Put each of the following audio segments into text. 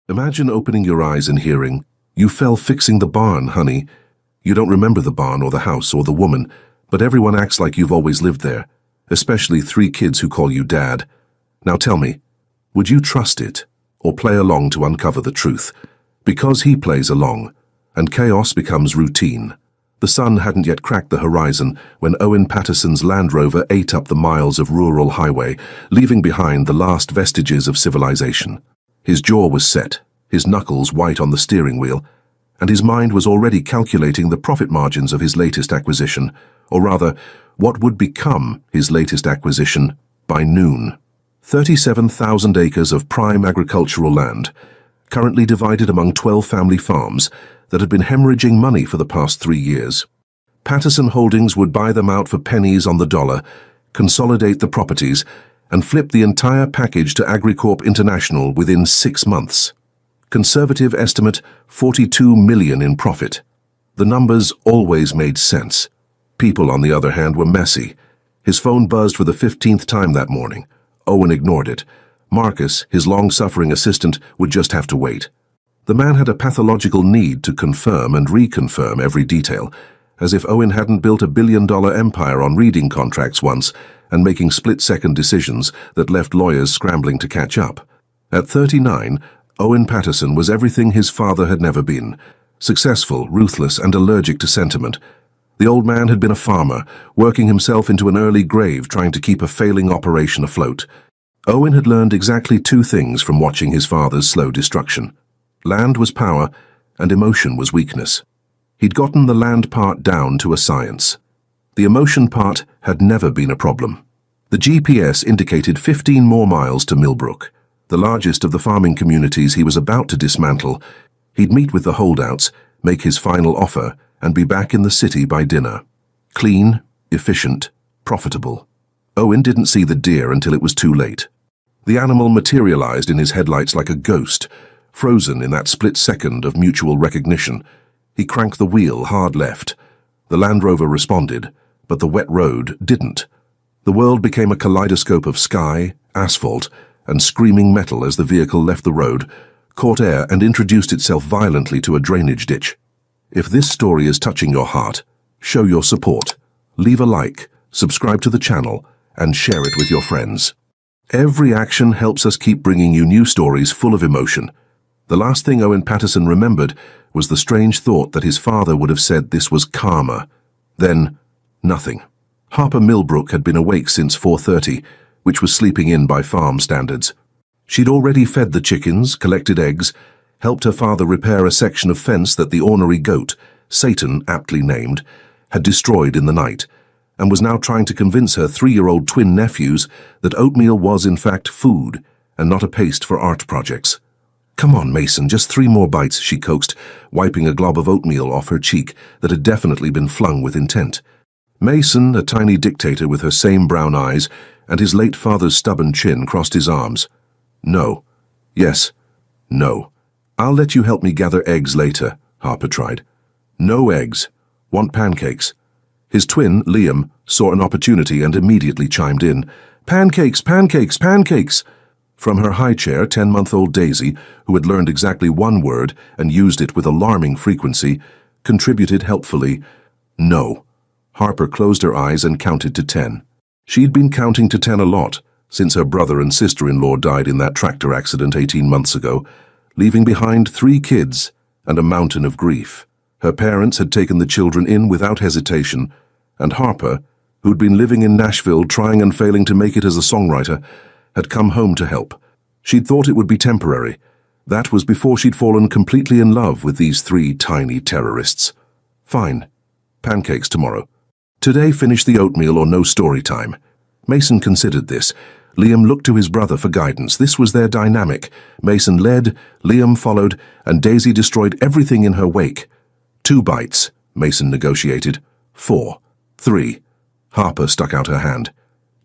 Imagine opening your eyes and hearing, "You fell fixing the barn, honey." You don't remember the barn or the house or the woman, but everyone acts like you've always lived there, especially 3 kids who call you dad. Now tell me, would you trust it or play along to uncover the truth? Because he plays along, and chaos becomes routine. The sun hadn't yet cracked the horizon when Owen Patterson's Land Rover ate up the miles of rural highway, leaving behind the last vestiges of civilization. His jaw was set, his knuckles white on the steering wheel, and his mind was already calculating the profit margins of his latest acquisition, or rather, what would become his latest acquisition by noon. 37,000 acres of prime agricultural land, currently divided among 12 family farms that had been hemorrhaging money for the past 3 years. Patterson Holdings would buy them out for pennies on the dollar, consolidate the properties, and flip the entire package to Agricorp International within 6 months. Conservative estimate, $42 million in profit. The numbers always made sense. People, on the other hand, were messy. His phone buzzed for the 15th time that morning. Owen ignored it. Marcus, his long-suffering assistant, would just have to wait. The man had a pathological need to confirm and reconfirm every detail, as if Owen hadn't built a billion-dollar empire on reading contracts once and making split-second decisions that left lawyers scrambling to catch up. At 39, Owen Patterson was everything his father had never been: successful, ruthless, and allergic to sentiment. The old man had been a farmer, working himself into an early grave trying to keep a failing operation afloat. Owen had learned exactly 2 things from watching his father's slow destruction. Land was power, and emotion was weakness. He'd gotten the land part down to a science. The emotion part had never been a problem. The GPS indicated 15 more miles to Millbrook, the largest of the farming communities he was about to dismantle. He'd meet with the holdouts, make his final offer, and be back in the city by dinner. Clean, efficient, profitable. Owen didn't see the deer until it was too late. The animal materialized in his headlights like a ghost, frozen in that split second of mutual recognition. He cranked the wheel hard left. The Land Rover responded, but the wet road didn't. The world became a kaleidoscope of sky, asphalt, and screaming metal as the vehicle left the road, caught air, and introduced itself violently to a drainage ditch. If this story is touching your heart, show your support. Leave a like, subscribe to the channel, and share it with your friends. Every action helps us keep bringing you new stories full of emotion. The last thing Owen Patterson remembered was the strange thought that his father would have said this was karma. Then, nothing. Harper Millbrook had been awake since 4:30, which was sleeping in by farm standards. She'd already fed the chickens, collected eggs, helped her father repair a section of fence that the ornery goat, Satan aptly named, had destroyed in the night, and was now trying to convince her 3-year-old twin nephews that oatmeal was in fact food and not a paste for art projects. "Come on, Mason, just 3 more bites," she coaxed, wiping a glob of oatmeal off her cheek that had definitely been flung with intent. Mason, a tiny dictator with her same brown eyes and his late father's stubborn chin, crossed his arms. "No. Yes. No. I'll let you help me gather eggs later," Harper tried. "No eggs. Want pancakes." His twin, Liam, saw an opportunity and immediately chimed in. "Pancakes, pancakes, pancakes!" From her high chair, 10-month-old Daisy, who had learned exactly 1 word and used it with alarming frequency, contributed helpfully. "No." Harper closed her eyes and counted to 10. She'd been counting to 10 a lot since her brother and sister-in-law died in that tractor accident 18 months ago, leaving behind 3 kids and a mountain of grief. Her parents had taken the children in without hesitation, and Harper, who'd been living in Nashville trying and failing to make it as a songwriter, had come home to help. She'd thought it would be temporary. That was before she'd fallen completely in love with these 3 tiny terrorists. Fine. Pancakes tomorrow. Today finish the oatmeal or no story time. Mason considered this. Liam looked to his brother for guidance. This was their dynamic. Mason led, Liam followed, and Daisy destroyed everything in her wake. 2 bites, Mason negotiated. 4. 3. Harper stuck out her hand.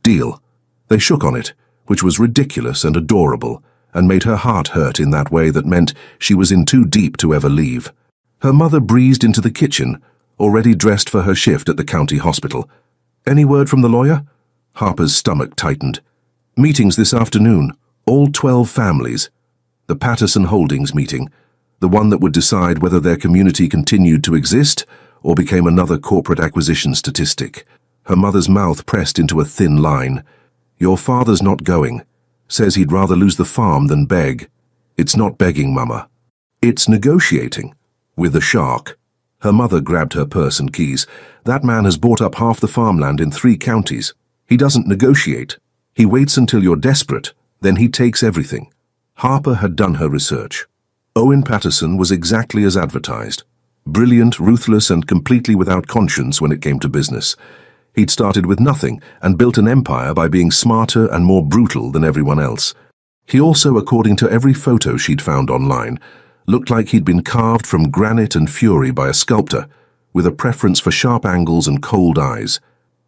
Deal. They shook on it, which was ridiculous and adorable, and made her heart hurt in that way that meant she was in too deep to ever leave. Her mother breezed into the kitchen, already dressed for her shift at the county hospital. "Any word from the lawyer?" Harper's stomach tightened. "Meetings this afternoon. All 12 families." The Patterson Holdings meeting, the one that would decide whether their community continued to exist or became another corporate acquisition statistic. Her mother's mouth pressed into a thin line. "Your father's not going. Says he'd rather lose the farm than beg." "It's not begging, Mama. It's negotiating. With a shark." Her mother grabbed her purse and keys. "That man has bought up half the farmland in 3 counties. He doesn't negotiate. He waits until you're desperate, then he takes everything." Harper had done her research. Owen Patterson was exactly as advertised. Brilliant, ruthless, and completely without conscience when it came to business. He'd started with nothing and built an empire by being smarter and more brutal than everyone else. He also, according to every photo she'd found online, looked like he'd been carved from granite and fury by a sculptor, with a preference for sharp angles and cold eyes.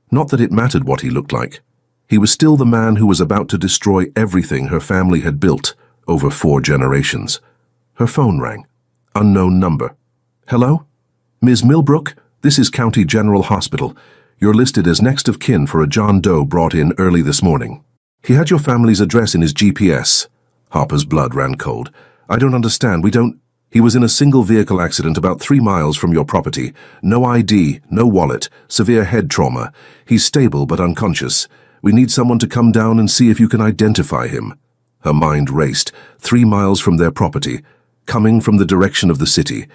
Not that it mattered what he looked like. He was still the man who was about to destroy everything her family had built over 4 generations. Her phone rang. Unknown number. "Hello? Ms. Millbrook, this is County General Hospital. You're listed as next of kin for a John Doe brought in early this morning. He had your family's address in his GPS." Harper's blood ran cold. "I don't understand. He was in a single vehicle accident about 3 miles from your property. No ID, no wallet, severe head trauma. He's stable but unconscious. We need someone to come down and see if you can identify him." Her mind raced. 3 miles from their property, coming from the direction of the city.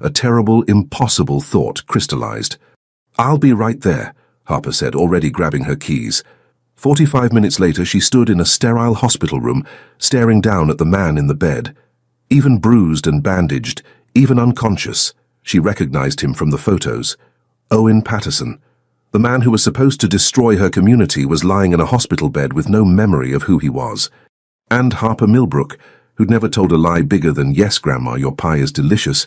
A terrible, impossible thought crystallized. "I'll be right there," Harper said, already grabbing her keys. 45 minutes later, she stood in a sterile hospital room, staring down at the man in the bed. Even bruised and bandaged, even unconscious, she recognized him from the photos. Owen Patterson. The man who was supposed to destroy her community was lying in a hospital bed with no memory of who he was. And Harper Millbrook, who'd never told a lie bigger than "Yes, Grandma, your pie is delicious,"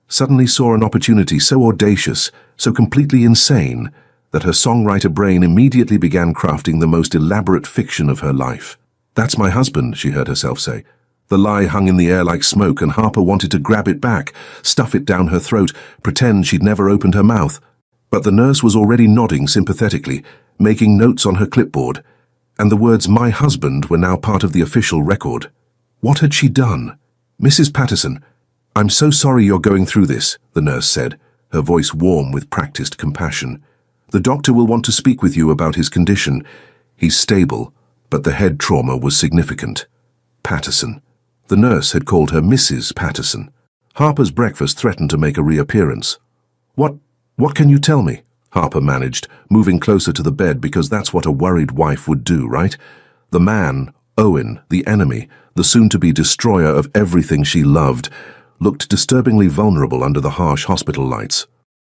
suddenly saw an opportunity so audacious, so completely insane, that her songwriter brain immediately began crafting the most elaborate fiction of her life. "That's my husband," she heard herself say. The lie hung in the air like smoke, and Harper wanted to grab it back, stuff it down her throat, pretend she'd never opened her mouth. But the nurse was already nodding sympathetically, making notes on her clipboard, and the words "my husband" were now part of the official record. What had she done? "Mrs. Patterson, I'm so sorry you're going through this," the nurse said, her voice warm with practiced compassion. "The doctor will want to speak with you about his condition. He's stable, but the head trauma was significant." Patterson. The nurse had called her Mrs. Patterson. Harper's breakfast threatened to make a reappearance. What can you tell me?" Harper managed, moving closer to the bed because that's what a worried wife would do, right? The man, Owen, the enemy, the soon-to-be destroyer of everything she loved, looked disturbingly vulnerable under the harsh hospital lights.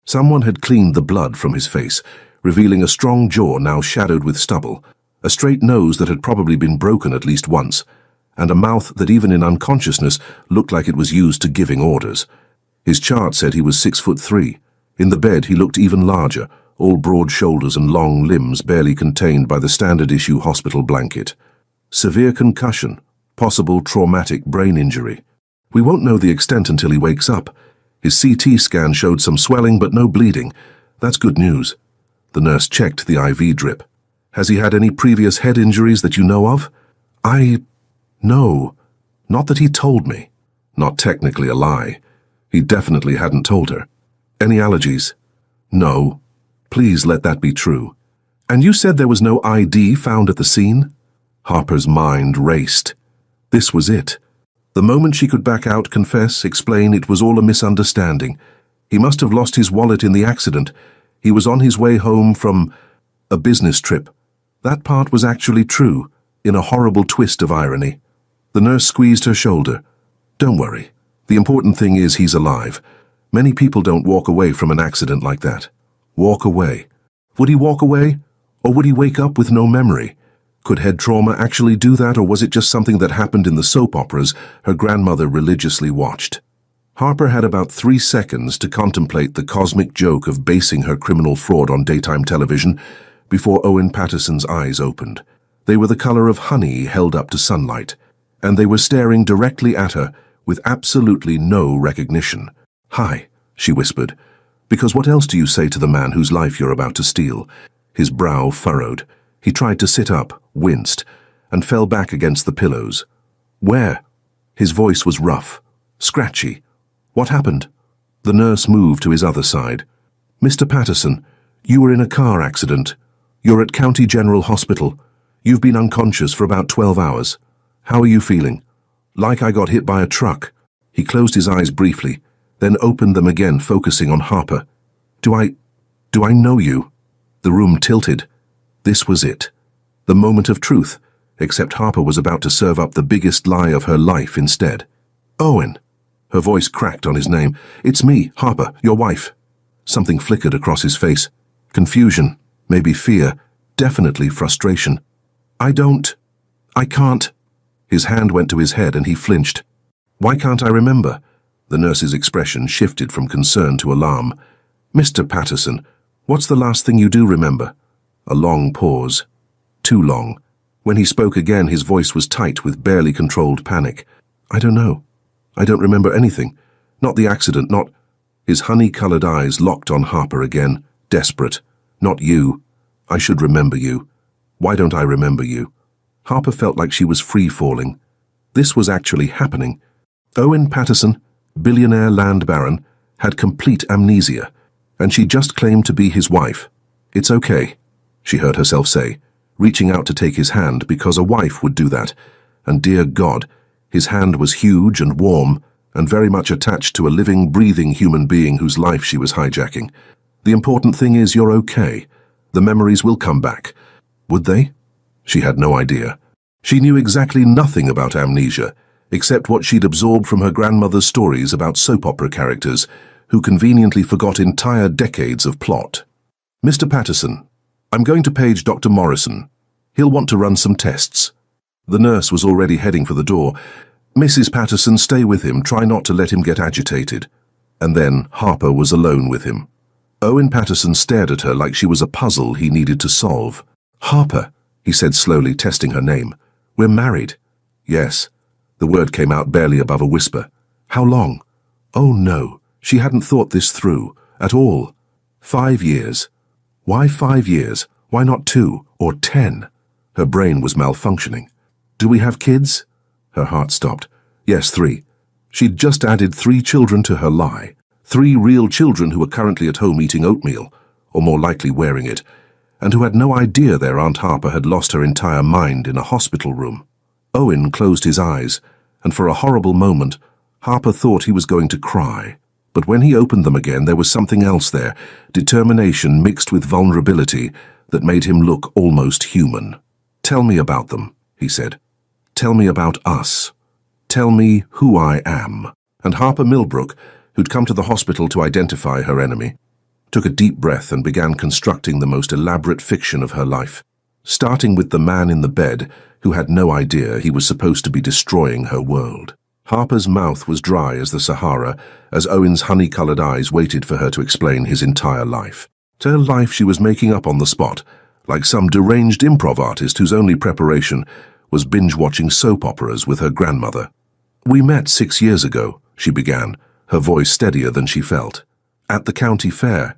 Someone had cleaned the blood from his face, revealing a strong jaw now shadowed with stubble, a straight nose that had probably been broken at least once, and a mouth that even in unconsciousness looked like it was used to giving orders. His chart said he was 6'3". In the bed he looked even larger, all broad shoulders and long limbs barely contained by the standard-issue hospital blanket. Severe concussion, possible traumatic brain injury. We won't know the extent until he wakes up. His CT scan showed some swelling but no bleeding. That's good news. The nurse checked the IV drip. "Has he had any previous head injuries that you know of?" No. Not that he told me. Not technically a lie. He definitely hadn't told her. "Any allergies?" "No. Please let that be true." "And you said there was no ID found at the scene?" Harper's mind raced. This was it. The moment she could back out, confess, explain, it was all a misunderstanding. He must have lost his wallet in the accident. He was on his way home from a business trip. That part was actually true, in a horrible twist of irony. The nurse squeezed her shoulder. "Don't worry. The important thing is he's alive. Many people don't walk away from an accident like that." Walk away. Would he walk away? Or would he wake up with no memory? Could head trauma actually do that, or was it just something that happened in the soap operas her grandmother religiously watched? Harper had about 3 seconds to contemplate the cosmic joke of basing her criminal fraud on daytime television before Owen Patterson's eyes opened. They were the color of honey held up to sunlight, and they were staring directly at her with absolutely no recognition. "Hi," she whispered, "because what else do you say to the man whose life you're about to steal?" His brow furrowed. He tried to sit up, winced, and fell back against the pillows. "Where?" His voice was rough, scratchy. What happened? The nurse moved to his other side. Mr. Patterson, you were in a car accident. You're at County General Hospital. You've been unconscious for about 12 hours. How are you feeling? Like I got hit by a truck. He closed his eyes briefly, then opened them again, focusing on Harper. Do I know you? The room tilted. This was it. The moment of truth, except Harper was about to serve up the biggest lie of her life instead. Owen. Her voice cracked on his name. It's me, Harper, your wife. Something flickered across his face. Confusion, maybe fear, definitely frustration. I can't. His hand went to his head and he flinched. Why can't I remember? The nurse's expression shifted from concern to alarm. Mr. Patterson, what's the last thing you do remember? A long pause. Too long. When he spoke again, his voice was tight with barely controlled panic. I don't know. I don't remember anything. Not the accident, not... His honey-colored eyes locked on Harper again, desperate. Not you. I should remember you. Why don't I remember you? Harper felt like she was free-falling. This was actually happening. Owen Patterson, billionaire land baron, had complete amnesia, and she just claimed to be his wife. It's okay, she heard herself say, reaching out to take his hand because a wife would do that. And dear God, his hand was huge and warm and very much attached to a living, breathing human being whose life she was hijacking. The important thing is you're okay. The memories will come back. Would they? She had no idea. She knew exactly nothing about amnesia, except what she'd absorbed from her grandmother's stories about soap opera characters who conveniently forgot entire decades of plot. Mr. Patterson, I'm going to page Dr. Morrison. He'll want to run some tests. The nurse was already heading for the door. Mrs. Patterson, stay with him. Try not to let him get agitated. And then Harper was alone with him. Owen Patterson stared at her like she was a puzzle he needed to solve. Harper, he said slowly, testing her name. We're married. Yes. The word came out barely above a whisper. How long? Oh no, she hadn't thought this through, at all. 5 years. Why 5 years? Why not 2 or 10? Her brain was malfunctioning. Do we have kids? Her heart stopped. Yes, 3. She'd just added 3 children to her lie. 3 real children who were currently at home eating oatmeal, or more likely wearing it, and who had no idea their Aunt Harper had lost her entire mind in a hospital room. Owen closed his eyes, and for a horrible moment, Harper thought he was going to cry. But when he opened them again, there was something else there, determination mixed with vulnerability, that made him look almost human. Tell me about them, he said. Tell me about us. Tell me who I am. And Harper Millbrook, who'd come to the hospital to identify her enemy, took a deep breath and began constructing the most elaborate fiction of her life, starting with the man in the bed who had no idea he was supposed to be destroying her world. Harper's mouth was dry as the Sahara, as Owen's honey-colored eyes waited for her to explain his entire life. To her life she was making up on the spot, like some deranged improv artist whose only preparation was binge-watching soap operas with her grandmother. We met 6 years ago, she began, her voice steadier than she felt. At the county fair.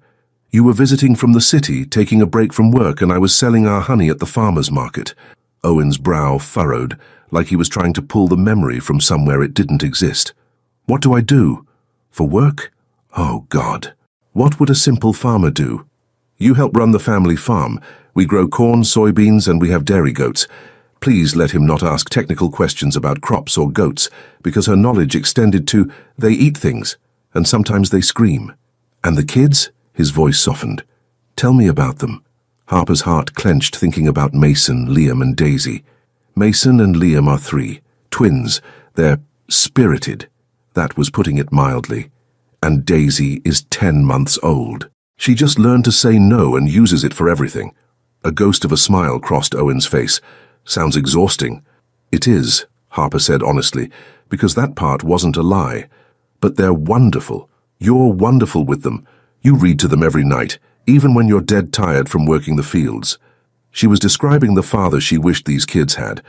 You were visiting from the city, taking a break from work, and I was selling our honey at the farmer's market. Owen's brow furrowed, like he was trying to pull the memory from somewhere it didn't exist. What do I do? For work? Oh, God. What would a simple farmer do? You help run the family farm. We grow corn, soybeans, and we have dairy goats. Please let him not ask technical questions about crops or goats, because her knowledge extended to, they eat things, and sometimes they scream. And the kids? His voice softened. Tell me about them. Harper's heart clenched thinking about Mason, Liam, and Daisy. Mason and Liam are 3, twins. They're spirited. That was putting it mildly. And Daisy is 10 months old. She just learned to say no and uses it for everything. A ghost of a smile crossed Owen's face. Sounds exhausting. It is, Harper said honestly, because that part wasn't a lie. But they're wonderful. You're wonderful with them. You read to them every night, even when you're dead tired from working the fields. She was describing the father she wished these kids had,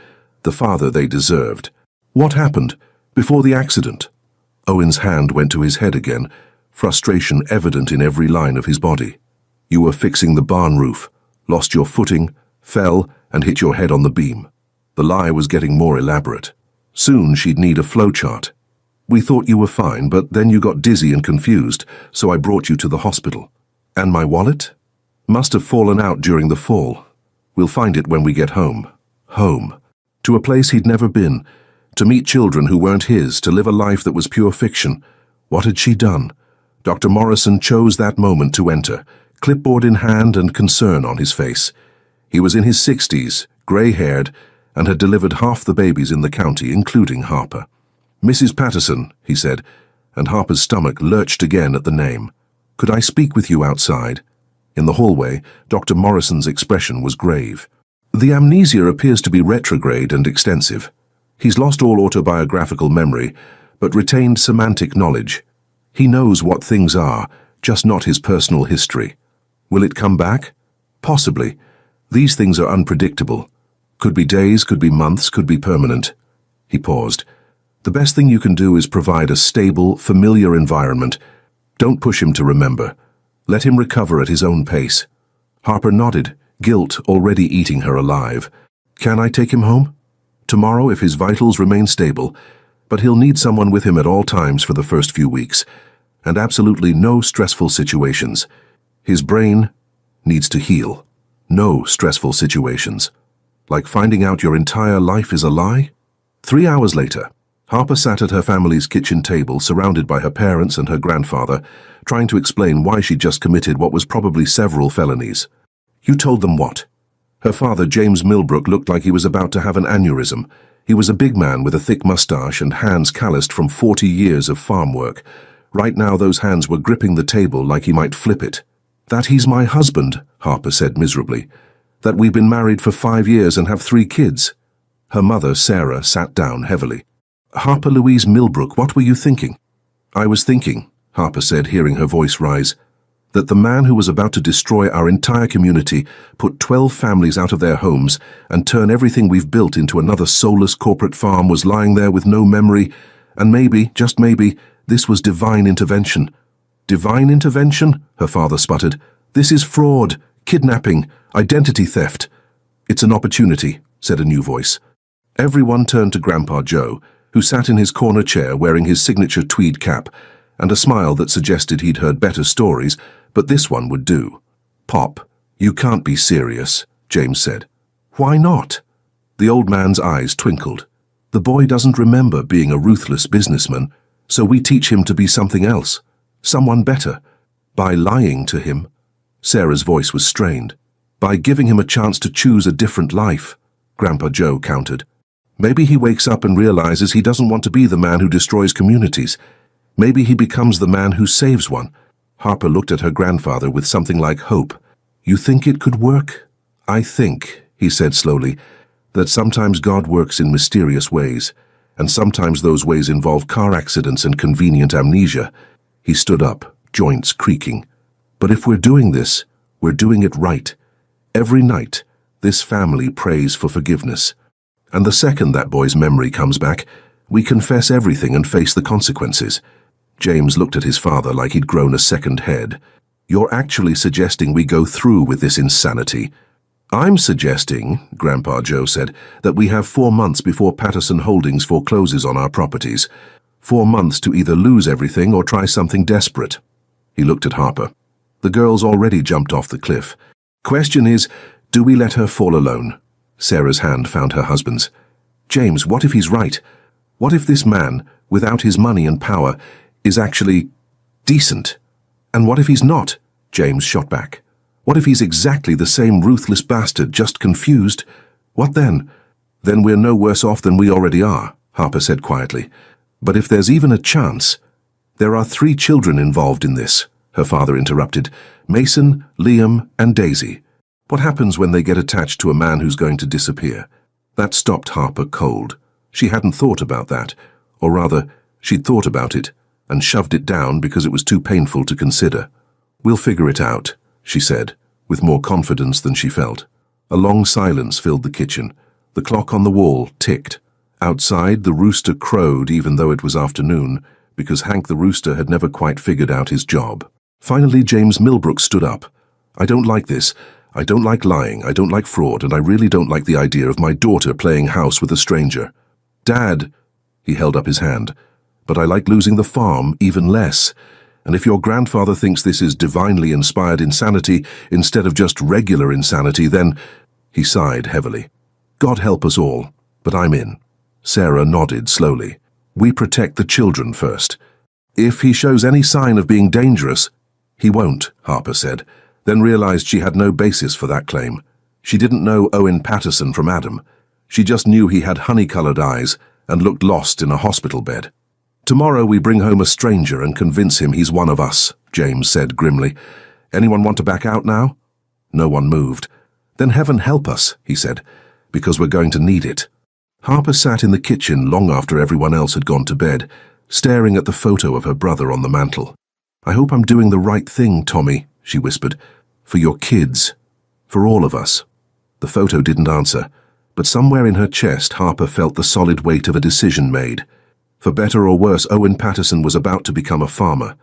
the father they deserved. What happened before the accident? Owen's hand went to his head again, frustration evident in every line of his body. You were fixing the barn roof, lost your footing, fell, and hit your head on the beam. The lie was getting more elaborate. Soon she'd need a flowchart. We thought you were fine, but then you got dizzy and confused, so I brought you to the hospital. And my wallet? Must have fallen out during the fall. We'll find it when we get home. Home. To a place he'd never been. To meet children who weren't his, to live a life that was pure fiction. What had she done? Dr. Morrison chose that moment to enter, clipboard in hand and concern on his face. He was in his 60s, grey-haired, and had delivered half the babies in the county, including Harper. "Mrs. Patterson," he said, and Harper's stomach lurched again at the name. "Could I speak with you outside?" In the hallway, Dr. Morrison's expression was grave. "The amnesia appears to be retrograde and extensive. He's lost all autobiographical memory, but retained semantic knowledge. He knows what things are, just not his personal history. Will it come back? Possibly. These things are unpredictable. Could be days, could be months, could be permanent." He paused. "The best thing you can do is provide a stable, familiar environment. Don't push him to remember. Let him recover at his own pace." Harper nodded, guilt already eating her alive. "Can I take him home?" "Tomorrow if his vitals remain stable, but he'll need someone with him at all times for the first few weeks, and absolutely no stressful situations. His brain needs to heal. No stressful situations. Like finding out your entire life is a lie?" 3 hours later, Harper sat at her family's kitchen table, surrounded by her parents and her grandfather, trying to explain why she'd just committed what was probably several felonies. "You told them what?" Her father, James Millbrook, looked like he was about to have an aneurysm. He was a big man with a thick mustache and hands calloused from 40 years of farm work. Right now those hands were gripping the table like he might flip it. "That he's my husband," Harper said miserably. "That we've been married for 5 years and have 3 kids. Her mother, Sarah, sat down heavily. "Harper Louise Millbrook, what were you thinking?" "I was thinking," Harper said, hearing her voice rise, "that the man who was about to destroy our entire community, put 12 families out of their homes, and turn everything we've built into another soulless corporate farm was lying there with no memory, and maybe, just maybe, this was divine intervention." "Divine intervention?" her father sputtered. "This is fraud, kidnapping, identity theft." "It's an opportunity," said a new voice. Everyone turned to Grandpa Joe, who sat in his corner chair wearing his signature tweed cap, and a smile that suggested he'd heard better stories, but this one would do. "Pop, you can't be serious," James said. "Why not?" The old man's eyes twinkled. "The boy doesn't remember being a ruthless businessman, so we teach him to be something else, someone better, by lying to him." Sarah's voice was strained. "By giving him a chance to choose a different life," Grandpa Joe countered. "Maybe he wakes up and realizes he doesn't want to be the man who destroys communities. Maybe he becomes the man who saves one." Harper looked at her grandfather with something like hope. "You think it could work?" "I think," he said slowly, "that sometimes God works in mysterious ways, and sometimes those ways involve car accidents and convenient amnesia." He stood up, joints creaking. "But if we're doing this, we're doing it right. Every night, this family prays for forgiveness. And the second that boy's memory comes back, we confess everything and face the consequences." James looked at his father like he'd grown a second head. "You're actually suggesting we go through with this insanity?" "I'm suggesting," Grandpa Joe said, "that we have 4 months before Patterson Holdings forecloses on our properties. 4 months to either lose everything or try something desperate." He looked at Harper. "The girl's already jumped off the cliff. Question is, do we let her fall alone?" Sarah's hand found her husband's. "James, what if he's right? What if this man, without his money and power, is actually decent? And what if he's not?" James shot back. "What if he's exactly the same ruthless bastard, just confused? What then?" "Then we're no worse off than we already are," Harper said quietly. "But if there's even a chance—" "There are 3 children involved in this," her father interrupted. "Mason, Liam, and Daisy. What happens when they get attached to a man who's going to disappear?" That stopped Harper cold. She hadn't thought about that, or rather, she'd thought about it and shoved it down because it was too painful to consider. "We'll figure it out," she said, with more confidence than she felt. A long silence filled the kitchen. The clock on the wall ticked. Outside, the rooster crowed even though it was afternoon, because Hank the rooster had never quite figured out his job. Finally, James Millbrook stood up. "I don't like this. I don't like lying, I don't like fraud, and I really don't like the idea of my daughter playing house with a stranger." "Dad," He held up his hand. But I like losing the farm even less. And if your grandfather thinks this is divinely inspired insanity instead of just regular insanity, then—" He sighed heavily. "God help us all, but I'm in." Sarah nodded slowly. "We protect the children first. If he shows any sign of being dangerous—" "He won't," Harper said, then realized she had no basis for that claim. She didn't know Owen Patterson from Adam. She just knew he had honey-colored eyes and looked lost in a hospital bed. "Tomorrow we bring home a stranger and convince him he's one of us," James said grimly. "Anyone want to back out now?" No one moved. "Then heaven help us," he said, "because we're going to need it." Harper sat in the kitchen long after everyone else had gone to bed, staring at the photo of her brother on the mantel. "I hope I'm doing the right thing, Tommy," she whispered. "For your kids. For all of us." The photo didn't answer, but somewhere in her chest Harper felt the solid weight of a decision made. For better or worse, Owen Patterson was about to become a farmer,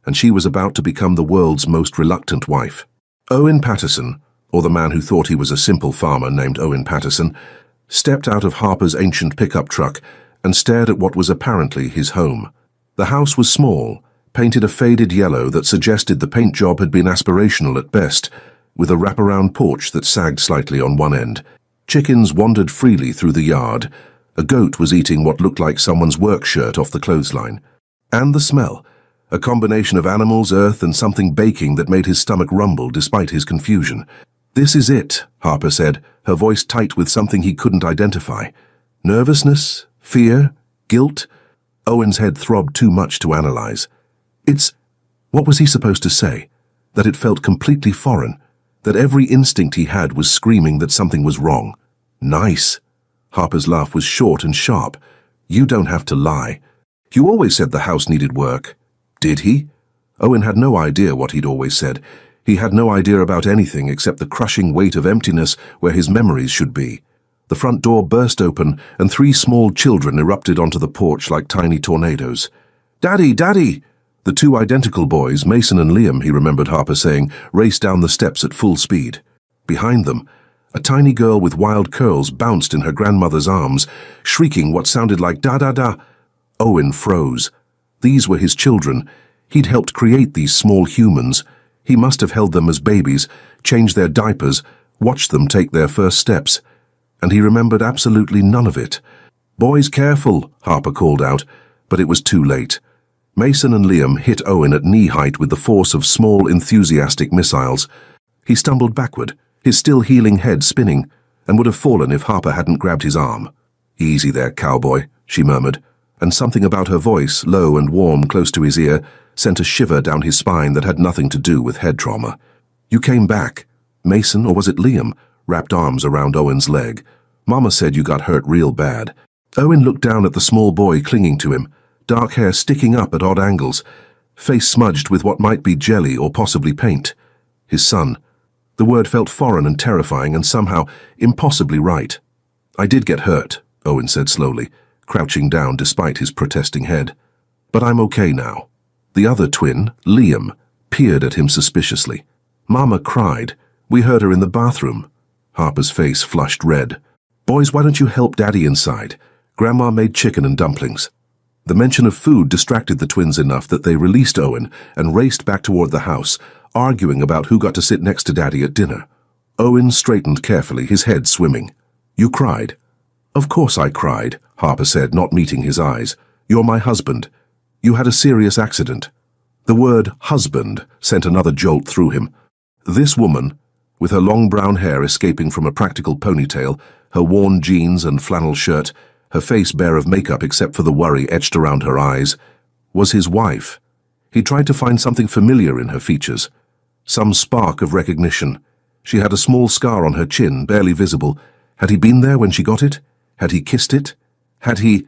and she was about to become the world's most reluctant wife. Owen Patterson, or the man who thought he was a simple farmer named Owen Patterson, stepped out of Harper's ancient pickup truck and stared at what was apparently his home. The house was small, painted a faded yellow that suggested the paint job had been aspirational at best, with a wraparound porch that sagged slightly on one end. Chickens wandered freely through the yard. A goat was eating what looked like someone's work shirt off the clothesline. And the smell, a combination of animals, earth, and something baking that made his stomach rumble despite his confusion. "This is it," Harper said, her voice tight with something he couldn't identify. Nervousness? Fear? Guilt? Owen's head throbbed too much to analyze. What was he supposed to say? That it felt completely foreign? That every instinct he had was screaming that something was wrong? "Nice." Harper's laugh was short and sharp. "You don't have to lie. You always said the house needed work." Did he? Owen had no idea what he'd always said. He had no idea about anything except the crushing weight of emptiness where his memories should be. The front door burst open, and 3 small children erupted onto the porch like tiny tornadoes. "Daddy, Daddy!" The 2 identical boys, Mason and Liam, he remembered Harper saying, raced down the steps at full speed. Behind them, a tiny girl with wild curls bounced in her grandmother's arms, shrieking what sounded like "da-da-da." Owen froze. These were his children. He'd helped create these small humans. He must have held them as babies, changed their diapers, watched them take their first steps. And he remembered absolutely none of it. "Boys, careful," Harper called out, but it was too late. Mason and Liam hit Owen at knee height with the force of small, enthusiastic missiles. He stumbled backward, his still healing head spinning, and would have fallen if Harper hadn't grabbed his arm. "Easy there, cowboy," she murmured, and something about her voice, low and warm close to his ear, sent a shiver down his spine that had nothing to do with head trauma. "You came back." Mason, or was it Liam, wrapped arms around Owen's leg. "Mama said you got hurt real bad." Owen looked down at the small boy clinging to him, dark hair sticking up at odd angles, face smudged with what might be jelly or possibly paint. His son. The word felt foreign and terrifying and somehow impossibly right. "I did get hurt," Owen said slowly, crouching down despite his protesting head. "But I'm okay now." The other twin, Liam, peered at him suspiciously. "Mama cried. We heard her in the bathroom." Harper's face flushed red. "Boys, why don't you help Daddy inside? Grandma made chicken and dumplings." The mention of food distracted the twins enough that they released Owen and raced back toward the house, arguing about who got to sit next to Daddy at dinner. Owen straightened carefully, his head swimming. "You cried?" "Of course I cried," Harper said, not meeting his eyes. "You're my husband. You had a serious accident." The word husband sent another jolt through him. This woman, with her long brown hair escaping from a practical ponytail, her worn jeans and flannel shirt, her face bare of makeup except for the worry etched around her eyes, was his wife. He tried to find something familiar in her features, some spark of recognition. She had a small scar on her chin, barely visible. Had he been there when she got it? Had he kissed it? Had he—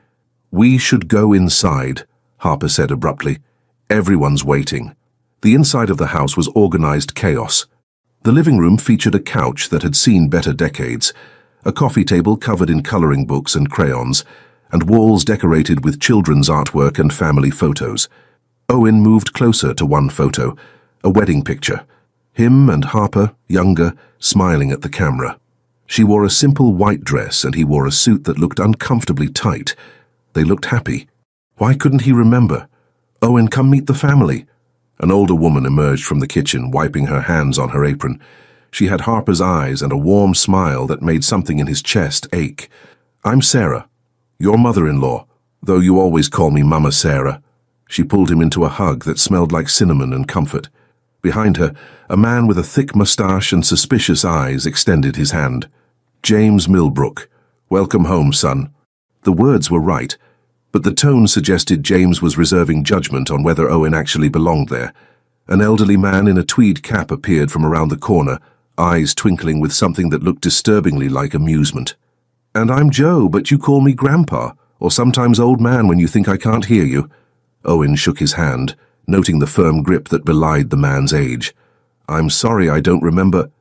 "We should go inside," Harper said abruptly. "Everyone's waiting." The inside of the house was organized chaos. The living room featured a couch that had seen better decades, a coffee table covered in coloring books and crayons, and walls decorated with children's artwork and family photos. Owen moved closer to one photo, a wedding picture. Him and Harper, younger, smiling at the camera. She wore a simple white dress and he wore a suit that looked uncomfortably tight. They looked happy. Why couldn't he remember? Owen, come meet the family. An older woman emerged from the kitchen, wiping her hands on her apron. She had Harper's eyes and a warm smile that made something in his chest ache. I'm Sarah, your mother-in-law, though you always call me Mama Sarah. She pulled him into a hug that smelled like cinnamon and comfort. Behind her, a man with a thick mustache and suspicious eyes extended his hand. James Millbrook, welcome home, son. The words were right, but the tone suggested James was reserving judgment on whether Owen actually belonged there. An elderly man in a tweed cap appeared from around the corner, eyes twinkling with something that looked disturbingly like amusement. And I'm Joe, but you call me Grandpa, or sometimes Old Man when you think I can't hear you. Owen shook his hand, noting the firm grip that belied the man's age. I'm sorry, I don't remember.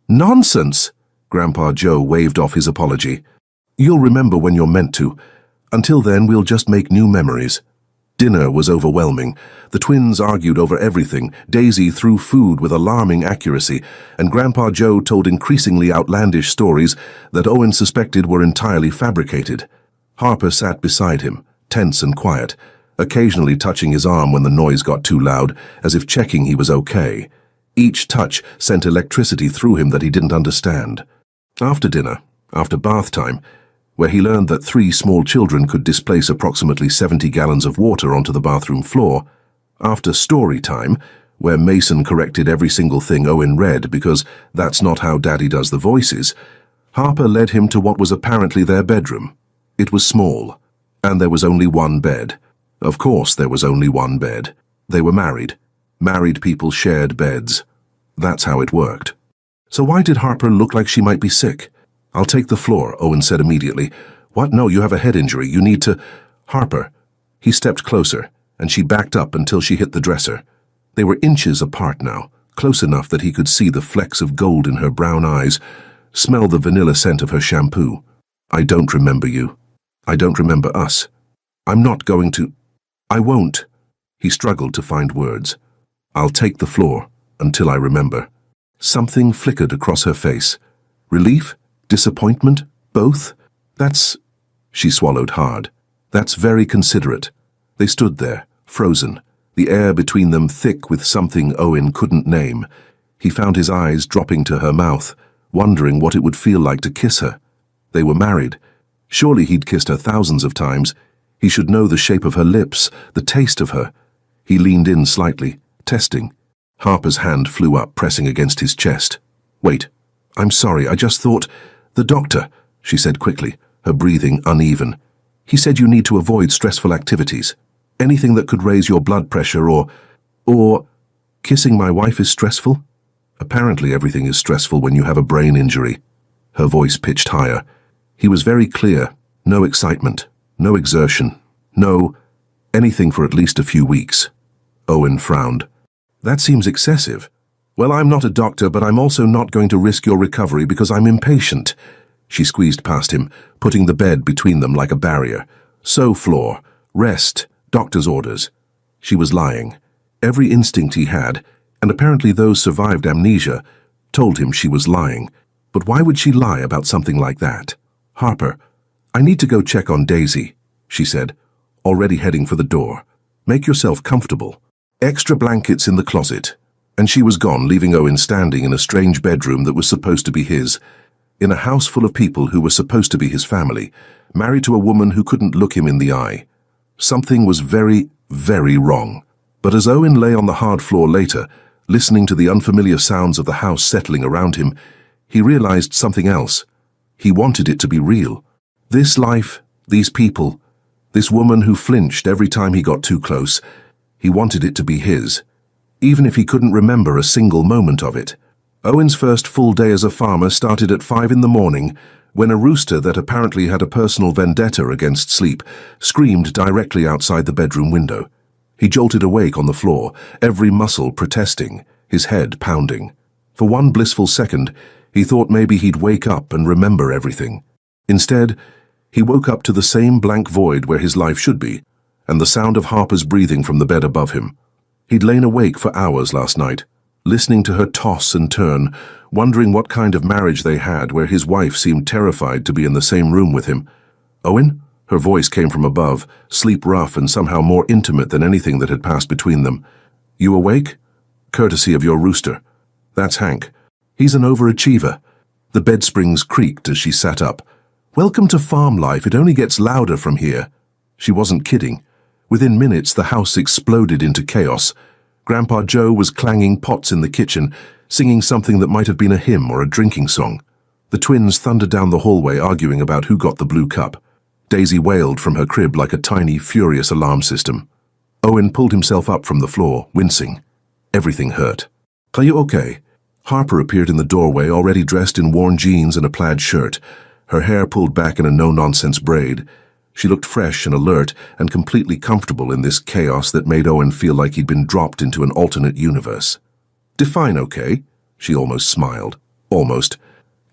Nonsense! Grandpa Joe waved off his apology. You'll remember when you're meant to. Until then, we'll just make new memories. Dinner was overwhelming. The twins argued over everything. Daisy threw food with alarming accuracy, and Grandpa Joe told increasingly outlandish stories that Owen suspected were entirely fabricated. Harper sat beside him, tense and quiet, occasionally touching his arm when the noise got too loud, as if checking he was okay. Each touch sent electricity through him that he didn't understand. After dinner, after bath time, where he learned that 3 small children could displace approximately 70 gallons of water onto the bathroom floor, after story time, where Mason corrected every single thing Owen read because that's not how Daddy does the voices, Harper led him to what was apparently their bedroom. It was small, and there was only one bed. Of course there was only one bed. They were married. Married people shared beds. That's how it worked. So why did Harper look like she might be sick? I'll take the floor, Owen said immediately. What? No, you have a head injury. You need to... Harper. He stepped closer, and she backed up until she hit the dresser. They were inches apart now, close enough that he could see the flecks of gold in her brown eyes, smell the vanilla scent of her shampoo. I don't remember you. I don't remember us. I'm not going to... I won't. He struggled to find words. I'll take the floor until I remember. Something flickered across her face. Relief? Disappointment? Both? That's... She swallowed hard. That's very considerate. They stood there, frozen, the air between them thick with something Owen couldn't name. He found his eyes dropping to her mouth, wondering what it would feel like to kiss her. They were married. Surely he'd kissed her thousands of times. He should know the shape of her lips, the taste of her. He leaned in slightly, testing. Harper's hand flew up, pressing against his chest. Wait, I'm sorry, I just thought... The doctor, she said quickly, her breathing uneven. He said you need to avoid stressful activities. Anything that could raise your blood pressure or... Kissing my wife is stressful? Apparently everything is stressful when you have a brain injury. Her voice pitched higher. He was very clear. No excitement. No exertion. No... anything for at least a few weeks. Owen frowned. That seems excessive. Well, I'm not a doctor, but I'm also not going to risk your recovery because I'm impatient. She squeezed past him, putting the bed between them like a barrier. So, floor. Rest. Doctor's orders. She was lying. Every instinct he had, and apparently those survived amnesia, told him she was lying. But why would she lie about something like that? Harper, I need to go check on Daisy, she said, already heading for the door. Make yourself comfortable. Extra blankets in the closet. And she was gone, leaving Owen standing in a strange bedroom that was supposed to be his, in a house full of people who were supposed to be his family, married to a woman who couldn't look him in the eye. Something was very, very wrong. But as Owen lay on the hard floor later, listening to the unfamiliar sounds of the house settling around him, he realized something else. He wanted it to be real. This life, these people, this woman who flinched every time he got too close, he wanted it to be his. Even if he couldn't remember a single moment of it. Owen's first full day as a farmer started at 5 in the morning, when a rooster that apparently had a personal vendetta against sleep screamed directly outside the bedroom window. He jolted awake on the floor, every muscle protesting, his head pounding. For one blissful second, he thought maybe he'd wake up and remember everything. Instead, he woke up to the same blank void where his life should be, and the sound of Harper's breathing from the bed above him. He'd lain awake for hours last night, listening to her toss and turn, wondering what kind of marriage they had where his wife seemed terrified to be in the same room with him. Owen? Her voice came from above, sleep rough and somehow more intimate than anything that had passed between them. "You awake?" "Courtesy of your rooster." "That's Hank. He's an overachiever." The bed springs creaked as she sat up. "Welcome to farm life. It only gets louder from here." She wasn't kidding. Within minutes, the house exploded into chaos. Grandpa Joe was clanging pots in the kitchen, singing something that might have been a hymn or a drinking song. The twins thundered down the hallway arguing about who got the blue cup. Daisy wailed from her crib like a tiny, furious alarm system. Owen pulled himself up from the floor, wincing. Everything hurt. "Are you okay?" Harper appeared in the doorway, already dressed in worn jeans and a plaid shirt, her hair pulled back in a no-nonsense braid. She looked fresh and alert and completely comfortable in this chaos that made Owen feel like he'd been dropped into an alternate universe. "Define okay?" She almost smiled. "Almost.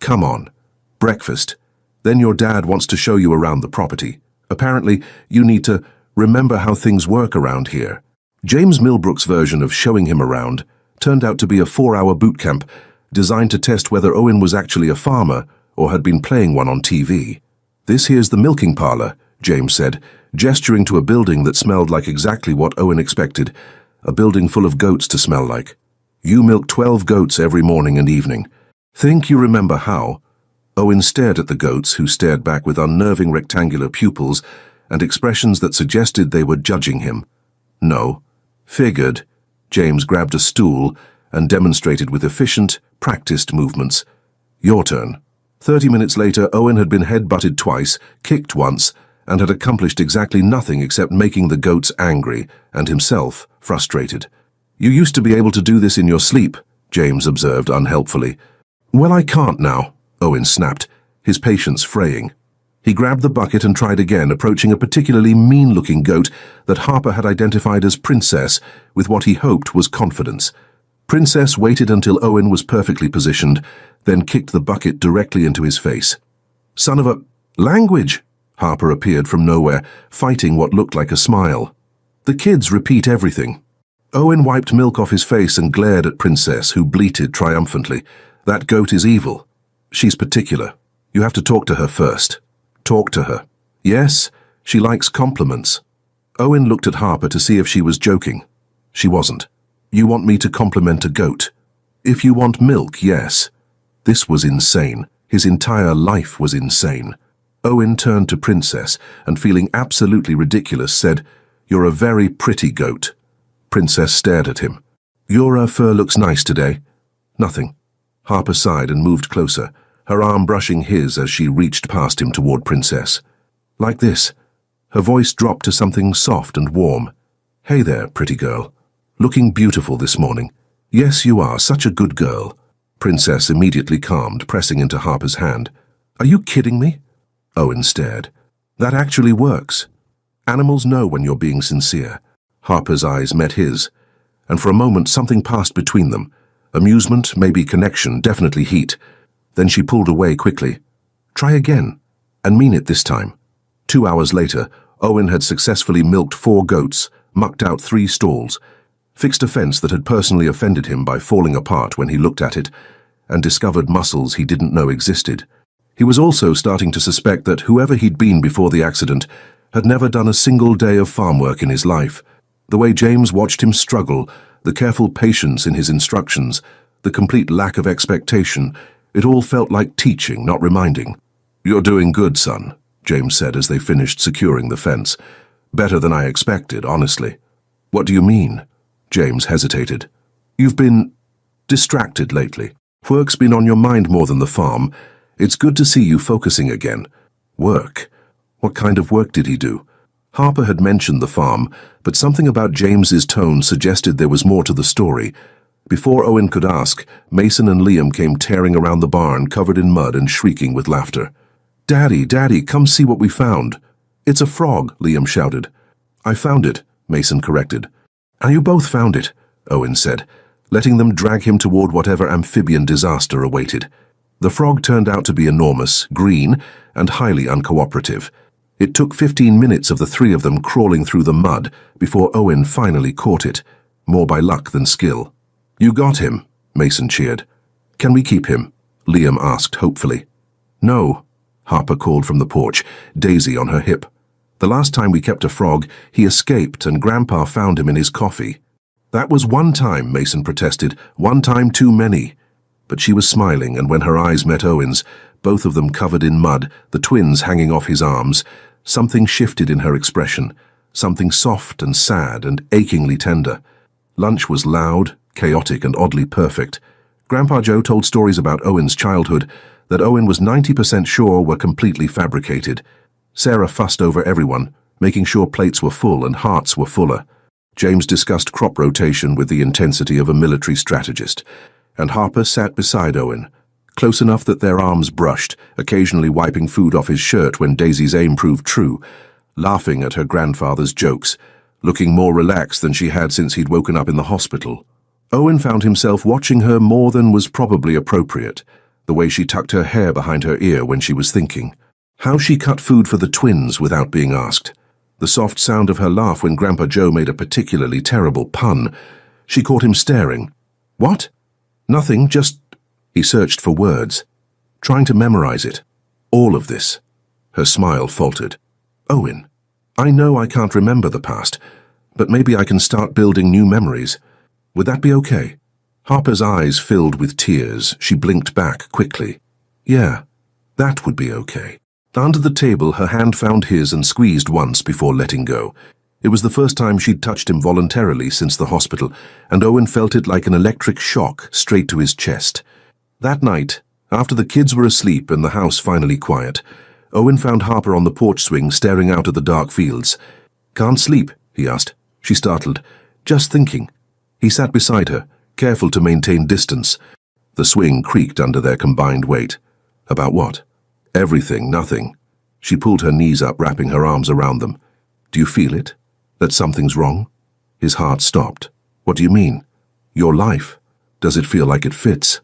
Come on. Breakfast. Then your dad wants to show you around the property. Apparently, you need to remember how things work around here." James Milbrook's version of showing him around turned out to be a 4-hour boot camp designed to test whether Owen was actually a farmer or had been playing one on TV. "This here's the milking parlor," James said, gesturing to a building that smelled like exactly what Owen expected, a building full of goats to smell like. "You milk 12 goats every morning and evening. Think you remember how?" Owen stared at the goats, who stared back with unnerving rectangular pupils and expressions that suggested they were judging him. "No." "Figured." James grabbed a stool and demonstrated with efficient, practiced movements. "Your turn." 30 minutes later, Owen had been head-butted twice, kicked once, and had accomplished exactly nothing except making the goats angry and himself frustrated. "You used to be able to do this in your sleep," James observed unhelpfully. "Well, I can't now," Owen snapped, his patience fraying. He grabbed the bucket and tried again, approaching a particularly mean-looking goat that Harper had identified as Princess with what he hoped was confidence. Princess waited until Owen was perfectly positioned, then kicked the bucket directly into his face. "Son of a... language!" Harper appeared from nowhere, fighting what looked like a smile. "The kids repeat everything." Owen wiped milk off his face and glared at Princess, who bleated triumphantly. "That goat is evil. She's particular. You have to talk to her first." "Talk to her." "Yes, she likes compliments." Owen looked at Harper to see if she was joking. She wasn't. "You want me to compliment a goat?" "If you want milk, yes." This was insane. His entire life was insane. Owen turned to Princess and, feeling absolutely ridiculous, said, "You're a very pretty goat." Princess stared at him. "Your fur looks nice today." "Nothing." Harper sighed and moved closer, her arm brushing his as she reached past him toward Princess. "Like this." Her voice dropped to something soft and warm. "Hey there, pretty girl. Looking beautiful this morning." "Yes, you are. Such a good girl." Princess immediately calmed, pressing into Harper's hand. "Are you kidding me?" Owen stared. "That actually works. Animals know when you're being sincere." Harper's eyes met his, and for a moment something passed between them. Amusement, maybe connection, definitely heat. Then she pulled away quickly. "Try again, and mean it this time." 2 hours later, Owen had successfully milked 4 goats, mucked out 3 stalls, fixed a fence that had personally offended him by falling apart when he looked at it, and discovered muscles he didn't know existed. He was also starting to suspect that whoever he'd been before the accident had never done a single day of farm work in his life. The way James watched him struggle, the careful patience in his instructions, the complete lack of expectation, it all felt like teaching, not reminding. "You're doing good, son," James said as they finished securing the fence. "Better than I expected, honestly." "What do you mean?" James hesitated. "You've been distracted lately. Work's been on your mind more than the farm. It's good to see you focusing again." "Work? What kind of work did he do?" Harper had mentioned the farm, but something about James's tone suggested there was more to the story. Before Owen could ask, Mason and Liam came tearing around the barn, covered in mud and shrieking with laughter. "Daddy, Daddy, come see what we found." "It's a frog," Liam shouted. "I found it," Mason corrected. "And you both found it," Owen said, letting them drag him toward whatever amphibian disaster awaited. The frog turned out to be enormous, green, and highly uncooperative. It took 15 minutes of the 3 of them crawling through the mud before Owen finally caught it, more by luck than skill. "You got him," Mason cheered. "Can we keep him?" Liam asked hopefully. "No," Harper called from the porch, Daisy on her hip. The last time we kept a frog, he escaped and Grandpa found him in his coffee. That was one time, Mason protested, one time too many. But she was smiling, and when her eyes met Owen's, both of them covered in mud, the twins hanging off his arms, something shifted in her expression, something soft and sad and achingly tender. Lunch was loud, chaotic, and oddly perfect. Grandpa Joe told stories about Owen's childhood that Owen was 90% sure were completely fabricated. Sarah fussed over everyone, making sure plates were full and hearts were fuller. James discussed crop rotation with the intensity of a military strategist, and Harper sat beside Owen, close enough that their arms brushed, occasionally wiping food off his shirt when Daisy's aim proved true, laughing at her grandfather's jokes, looking more relaxed than she had since he'd woken up in the hospital. Owen found himself watching her more than was probably appropriate, the way she tucked her hair behind her ear when she was thinking, how she cut food for the twins without being asked, the soft sound of her laugh when Grandpa Joe made a particularly terrible pun. She caught him staring. What? Nothing, just... He searched for words, trying to memorize it. All of this. Her smile faltered. Owen, I know I can't remember the past, but maybe I can start building new memories. Would that be okay? Harper's eyes filled with tears. She blinked back quickly. Yeah, that would be okay. Under the table, her hand found his and squeezed once before letting go. It was the first time she'd touched him voluntarily since the hospital, and Owen felt it like an electric shock straight to his chest. That night, after the kids were asleep and the house finally quiet, Owen found Harper on the porch swing staring out at the dark fields. Can't sleep? He asked. She startled. Just thinking. He sat beside her, careful to maintain distance. The swing creaked under their combined weight. About what? Everything, nothing. She pulled her knees up, wrapping her arms around them. Do you feel it? That something's wrong? His heart stopped. What do you mean? Your life. Does it feel like it fits?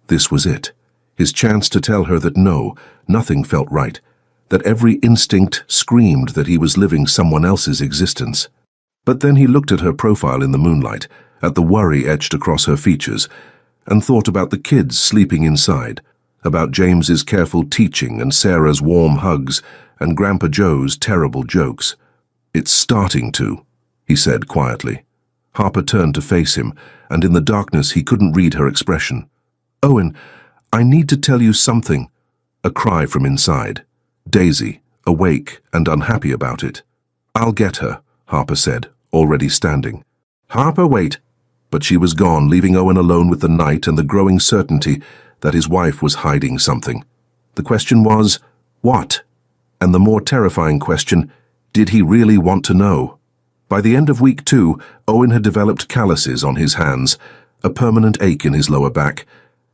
This was it. His chance to tell her that no, nothing felt right, that every instinct screamed that he was living someone else's existence. But then he looked at her profile in the moonlight, at the worry etched across her features, and thought about the kids sleeping inside, about James's careful teaching and Sarah's warm hugs and Grandpa Joe's terrible jokes. It's starting to, he said quietly. Harper turned to face him, and in the darkness he couldn't read her expression. Owen, I need to tell you something. A cry from inside. Daisy, awake and unhappy about it. I'll get her, Harper said, already standing. Harper, wait. But she was gone, leaving Owen alone with the night and the growing certainty that his wife was hiding something. The question was, what? And the more terrifying question, did he really want to know? By the end of week 2, Owen had developed calluses on his hands, a permanent ache in his lower back,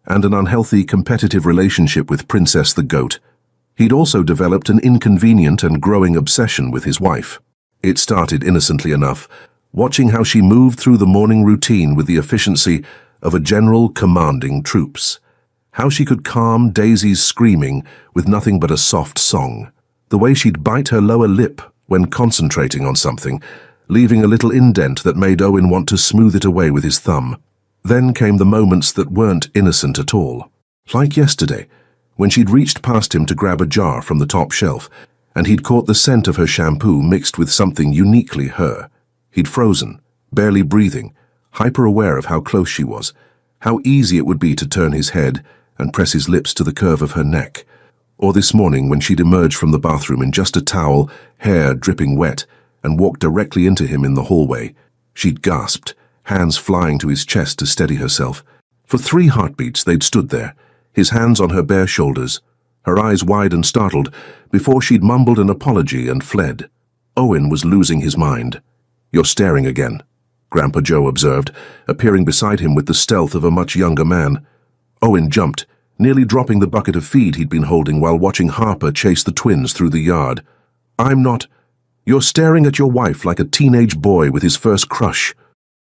and an unhealthy competitive relationship with Princess the goat. He'd also developed an inconvenient and growing obsession with his wife. It started innocently enough, watching how she moved through the morning routine with the efficiency of a general commanding troops. How she could calm Daisy's screaming with nothing but a soft song. The way she'd bite her lower lip when concentrating on something, leaving a little indent that made Owen want to smooth it away with his thumb. Then came the moments that weren't innocent at all. Like yesterday, when she'd reached past him to grab a jar from the top shelf, and he'd caught the scent of her shampoo mixed with something uniquely her. He'd frozen, barely breathing, hyper-aware of how close she was, how easy it would be to turn his head and press his lips to the curve of her neck. Or this morning when she'd emerged from the bathroom in just a towel, hair dripping wet, and walked directly into him in the hallway. She'd gasped, hands flying to his chest to steady herself. For 3 heartbeats they'd stood there, his hands on her bare shoulders, her eyes wide and startled, before she'd mumbled an apology and fled. Owen was losing his mind. You're staring again, Grandpa Joe observed, appearing beside him with the stealth of a much younger man. Owen jumped, nearly dropping the bucket of feed he'd been holding while watching Harper chase the twins through the yard. I'm not. You're staring at your wife like a teenage boy with his first crush.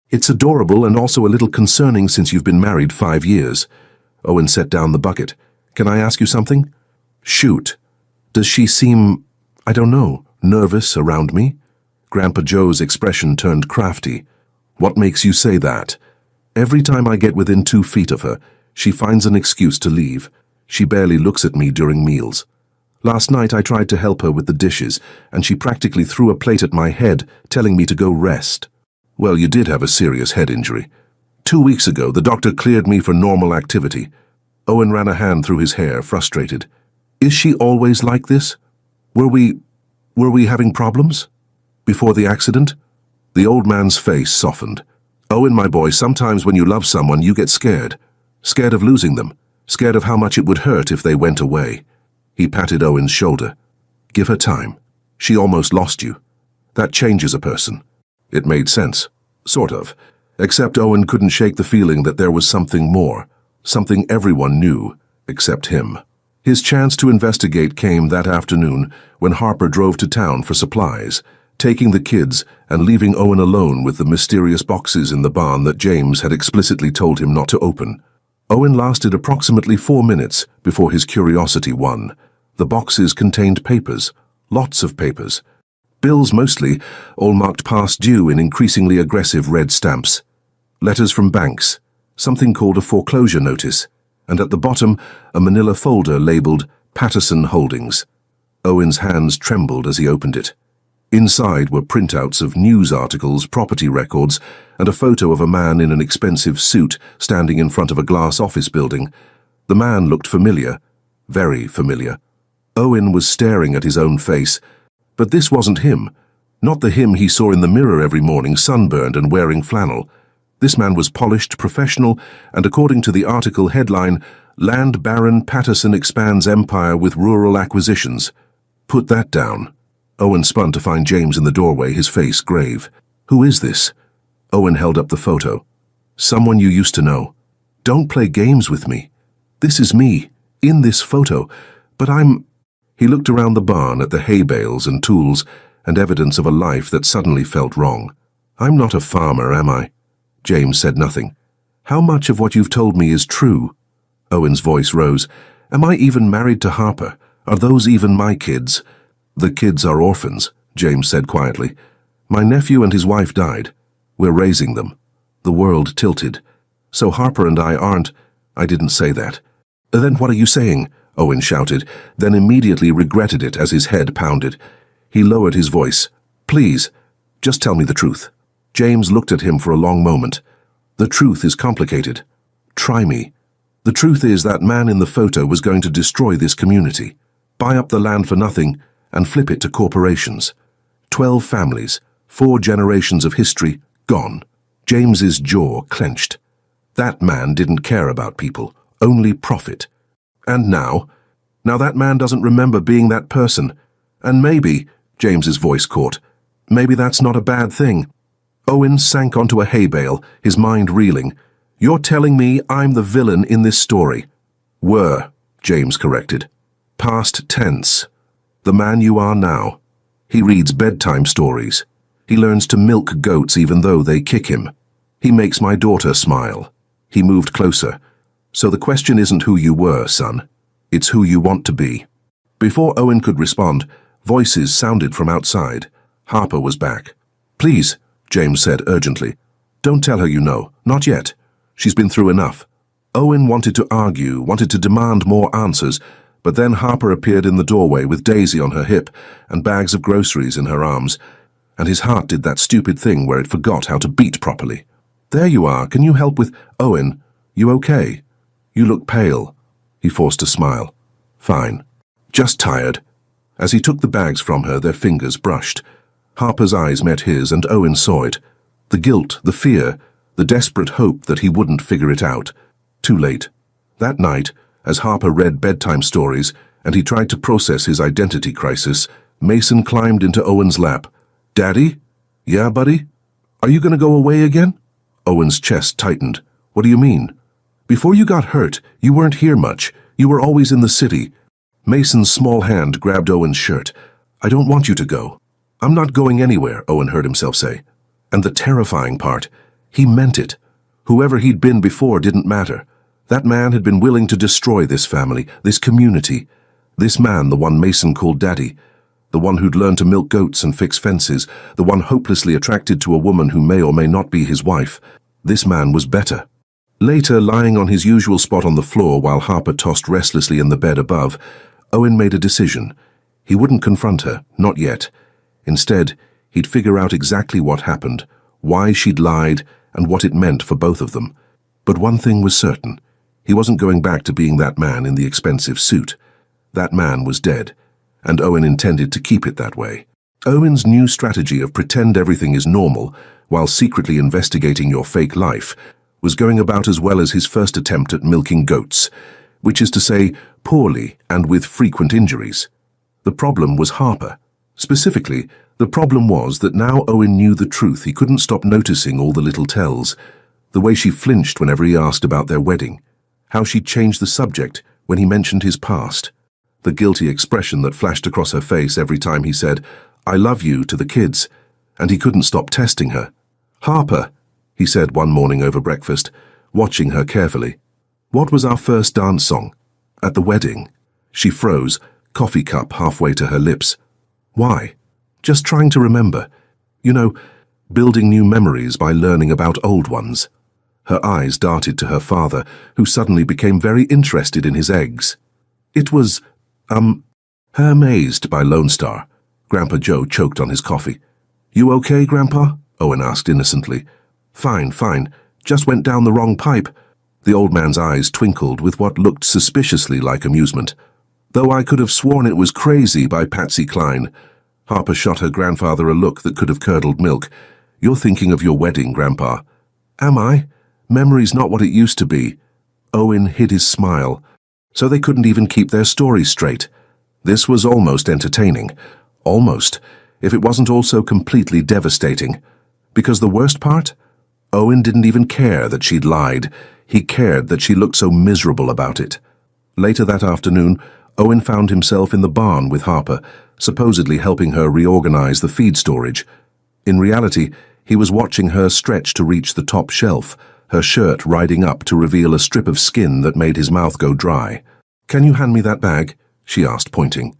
It's adorable and also a little concerning since you've been married 5 years. Owen set down the bucket. Can I ask you something? Shoot. Does she seem, I don't know, nervous around me? Grandpa Joe's expression turned crafty. What makes you say that? Every time I get within 2 feet of her, she finds an excuse to leave. She barely looks at me during meals. Last night I tried to help her with the dishes, and she practically threw a plate at my head, telling me to go rest. Well, you did have a serious head injury. 2 weeks ago, the doctor cleared me for normal activity. Owen ran a hand through his hair, frustrated. Is she always like this? Were we having problems? Before the accident? The old man's face softened. Owen, my boy, sometimes when you love someone, you get scared. Scared of losing them. Scared of how much it would hurt if they went away. He patted Owen's shoulder. Give her time. She almost lost you. That changes a person. It made sense. Sort of. Except Owen couldn't shake the feeling that there was something more. Something everyone knew, except him. His chance to investigate came that afternoon when Harper drove to town for supplies, taking the kids and leaving Owen alone with the mysterious boxes in the barn that James had explicitly told him not to open. Owen lasted approximately 4 minutes before his curiosity won. The boxes contained papers, lots of papers. Bills mostly, all marked past due in increasingly aggressive red stamps. Letters from banks, something called a foreclosure notice, and at the bottom a manila folder labeled Patterson Holdings. Owen's hands trembled as he opened it. Inside were printouts of news articles, property records, and a photo of a man in an expensive suit standing in front of a glass office building. The man looked familiar, very familiar. Owen was staring at his own face, but this wasn't him. Not the him he saw in the mirror every morning, sunburned and wearing flannel. This man was polished, professional, and according to the article headline, Land Baron Patterson expands empire with rural acquisitions. Put that down. Owen spun to find James in the doorway, his face grave. Who is this? Owen held up the photo. Someone you used to know. Don't play games with me. This is me, in this photo, but I'm... He looked around the barn at the hay bales and tools and evidence of a life that suddenly felt wrong. I'm not a farmer, am I? James said nothing. How much of what you've told me is true? Owen's voice rose. Am I even married to Harper? Are those even my kids? The kids are orphans, James said quietly. My nephew and his wife died. We're raising them. The world tilted. So Harper and I aren't... I didn't say that. Then what are you saying? Owen shouted, then immediately regretted it as his head pounded. He lowered his voice. Please, just tell me the truth. James looked at him for a long moment. The truth is complicated. Try me. The truth is that man in the photo was going to destroy this community, buy up the land for nothing, and flip it to corporations. 12 families, 4 generations of history, gone. James's jaw clenched. That man didn't care about people, only profit. And now that man doesn't remember being that person. And maybe, James's voice caught, maybe that's not a bad thing. Owen sank onto a hay bale, his mind reeling. You're telling me I'm the villain in this story. Were, James corrected. Past tense. The man you are now. He reads bedtime stories. He learns to milk goats even though they kick him. He makes my daughter smile. He moved closer. So the question isn't who you were, son. It's who you want to be. Before Owen could respond, voices sounded from outside. Harper was back. Please, James said urgently. Don't tell her you know. Not yet. She's been through enough. Owen wanted to argue, wanted to demand more answers, but then Harper appeared in the doorway with Daisy on her hip and bags of groceries in her arms, and his heart did that stupid thing where it forgot how to beat properly. There you are. Can you help with... Owen, you okay? You look pale. He forced a smile. Fine. Just tired. As he took the bags from her, their fingers brushed. Harper's eyes met his, and Owen saw it. The guilt, the fear, the desperate hope that he wouldn't figure it out. Too late. That night, as Harper read bedtime stories and he tried to process his identity crisis, Mason climbed into Owen's lap. Daddy? Yeah, buddy? Are you going to go away again? Owen's chest tightened. What do you mean? Before you got hurt, you weren't here much. You were always in the city. Mason's small hand grabbed Owen's shirt. I don't want you to go. I'm not going anywhere, Owen heard himself say. And the terrifying part, he meant it. Whoever he'd been before didn't matter. That man had been willing to destroy this family, this community. This man, the one Mason called Daddy, the one who'd learned to milk goats and fix fences, the one hopelessly attracted to a woman who may or may not be his wife. This man was better. Later, lying on his usual spot on the floor while Harper tossed restlessly in the bed above, Owen made a decision. He wouldn't confront her, not yet. Instead, he'd figure out exactly what happened, why she'd lied, and what it meant for both of them. But one thing was certain. He wasn't going back to being that man in the expensive suit. That man was dead, and Owen intended to keep it that way. Owen's new strategy of pretend everything is normal while secretly investigating your fake life was going about as well as his first attempt at milking goats, which is to say, poorly and with frequent injuries. The problem was Harper. Specifically, the problem was that now Owen knew the truth. He couldn't stop noticing all the little tells. The way she flinched whenever he asked about their wedding. How she changed the subject when he mentioned his past. The guilty expression that flashed across her face every time he said, "I love you," to the kids. And he couldn't stop testing her. "Harper," he said one morning over breakfast, watching her carefully. "What was our first dance song? At the wedding?" She froze, coffee cup halfway to her lips. "Why?" "Just trying to remember. You know, building new memories by learning about old ones." Her eyes darted to her father, who suddenly became very interested in his eggs. "It was, her amazed by Lone Star." Grandpa Joe choked on his coffee. "You okay, Grandpa?" Owen asked innocently. Fine, fine. Just went down the wrong pipe." The old man's eyes twinkled with what looked suspiciously like amusement. "Though I could have sworn it was Crazy by Patsy Cline." Harper shot her grandfather a look that could have curdled milk. "You're thinking of your wedding, Grandpa." "Am I? Memory's not what it used to be." Owen hid his smile. So they couldn't even keep their story straight. This was almost entertaining. Almost, if it wasn't also completely devastating. Because the worst part? Owen didn't even care that she'd lied. He cared that she looked so miserable about it. Later that afternoon, Owen found himself in the barn with Harper, supposedly helping her reorganize the feed storage. In reality, he was watching her stretch to reach the top shelf, her shirt riding up to reveal a strip of skin that made his mouth go dry. "Can you hand me that bag?" she asked, pointing.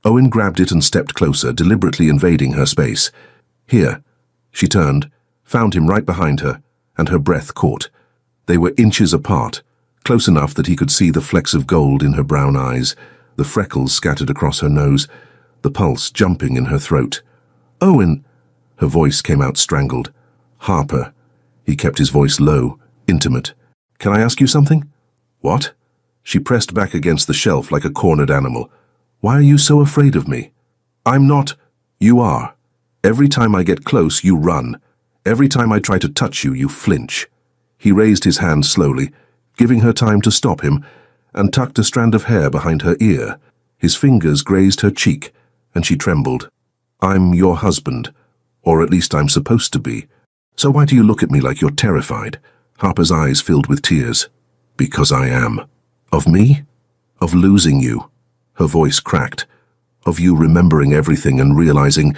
Owen grabbed it and stepped closer, deliberately invading her space. "Here." She turned, found him right behind her, and her breath caught. They were inches apart, close enough that he could see the flecks of gold in her brown eyes, the freckles scattered across her nose, the pulse jumping in her throat. "Owen!" Her voice came out strangled. "Harper." He kept his voice low, intimate. "Can I ask you something?" "What?" She pressed back against the shelf like a cornered animal. "Why are you so afraid of me?" "I'm not." "You are. Every time I get close, you run. Every time I try to touch you, you flinch." He raised his hand slowly, giving her time to stop him, and tucked a strand of hair behind her ear. His fingers grazed her cheek, and she trembled. "I'm your husband, or at least I'm supposed to be. So why do you look at me like you're terrified?" Harper's eyes filled with tears. "Because I am." "Of me? Of losing you?" Her voice cracked. "Of you remembering everything and realizing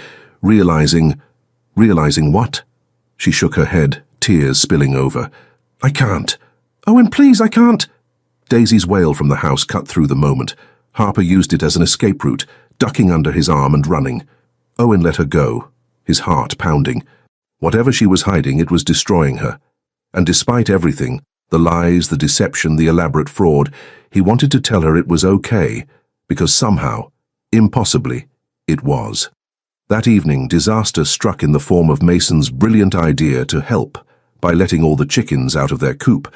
what?" She shook her head, tears spilling over. "I can't. Owen, please, I can't." Daisy's wail from the house cut through the moment. Harper used it as an escape route, ducking under his arm and running. Owen let her go, his heart pounding. Whatever she was hiding, it was destroying her. And despite everything, the lies, the deception, the elaborate fraud, he wanted to tell her it was okay, because somehow, impossibly, it was. That evening, disaster struck in the form of Mason's brilliant idea to help by letting all the chickens out of their coop.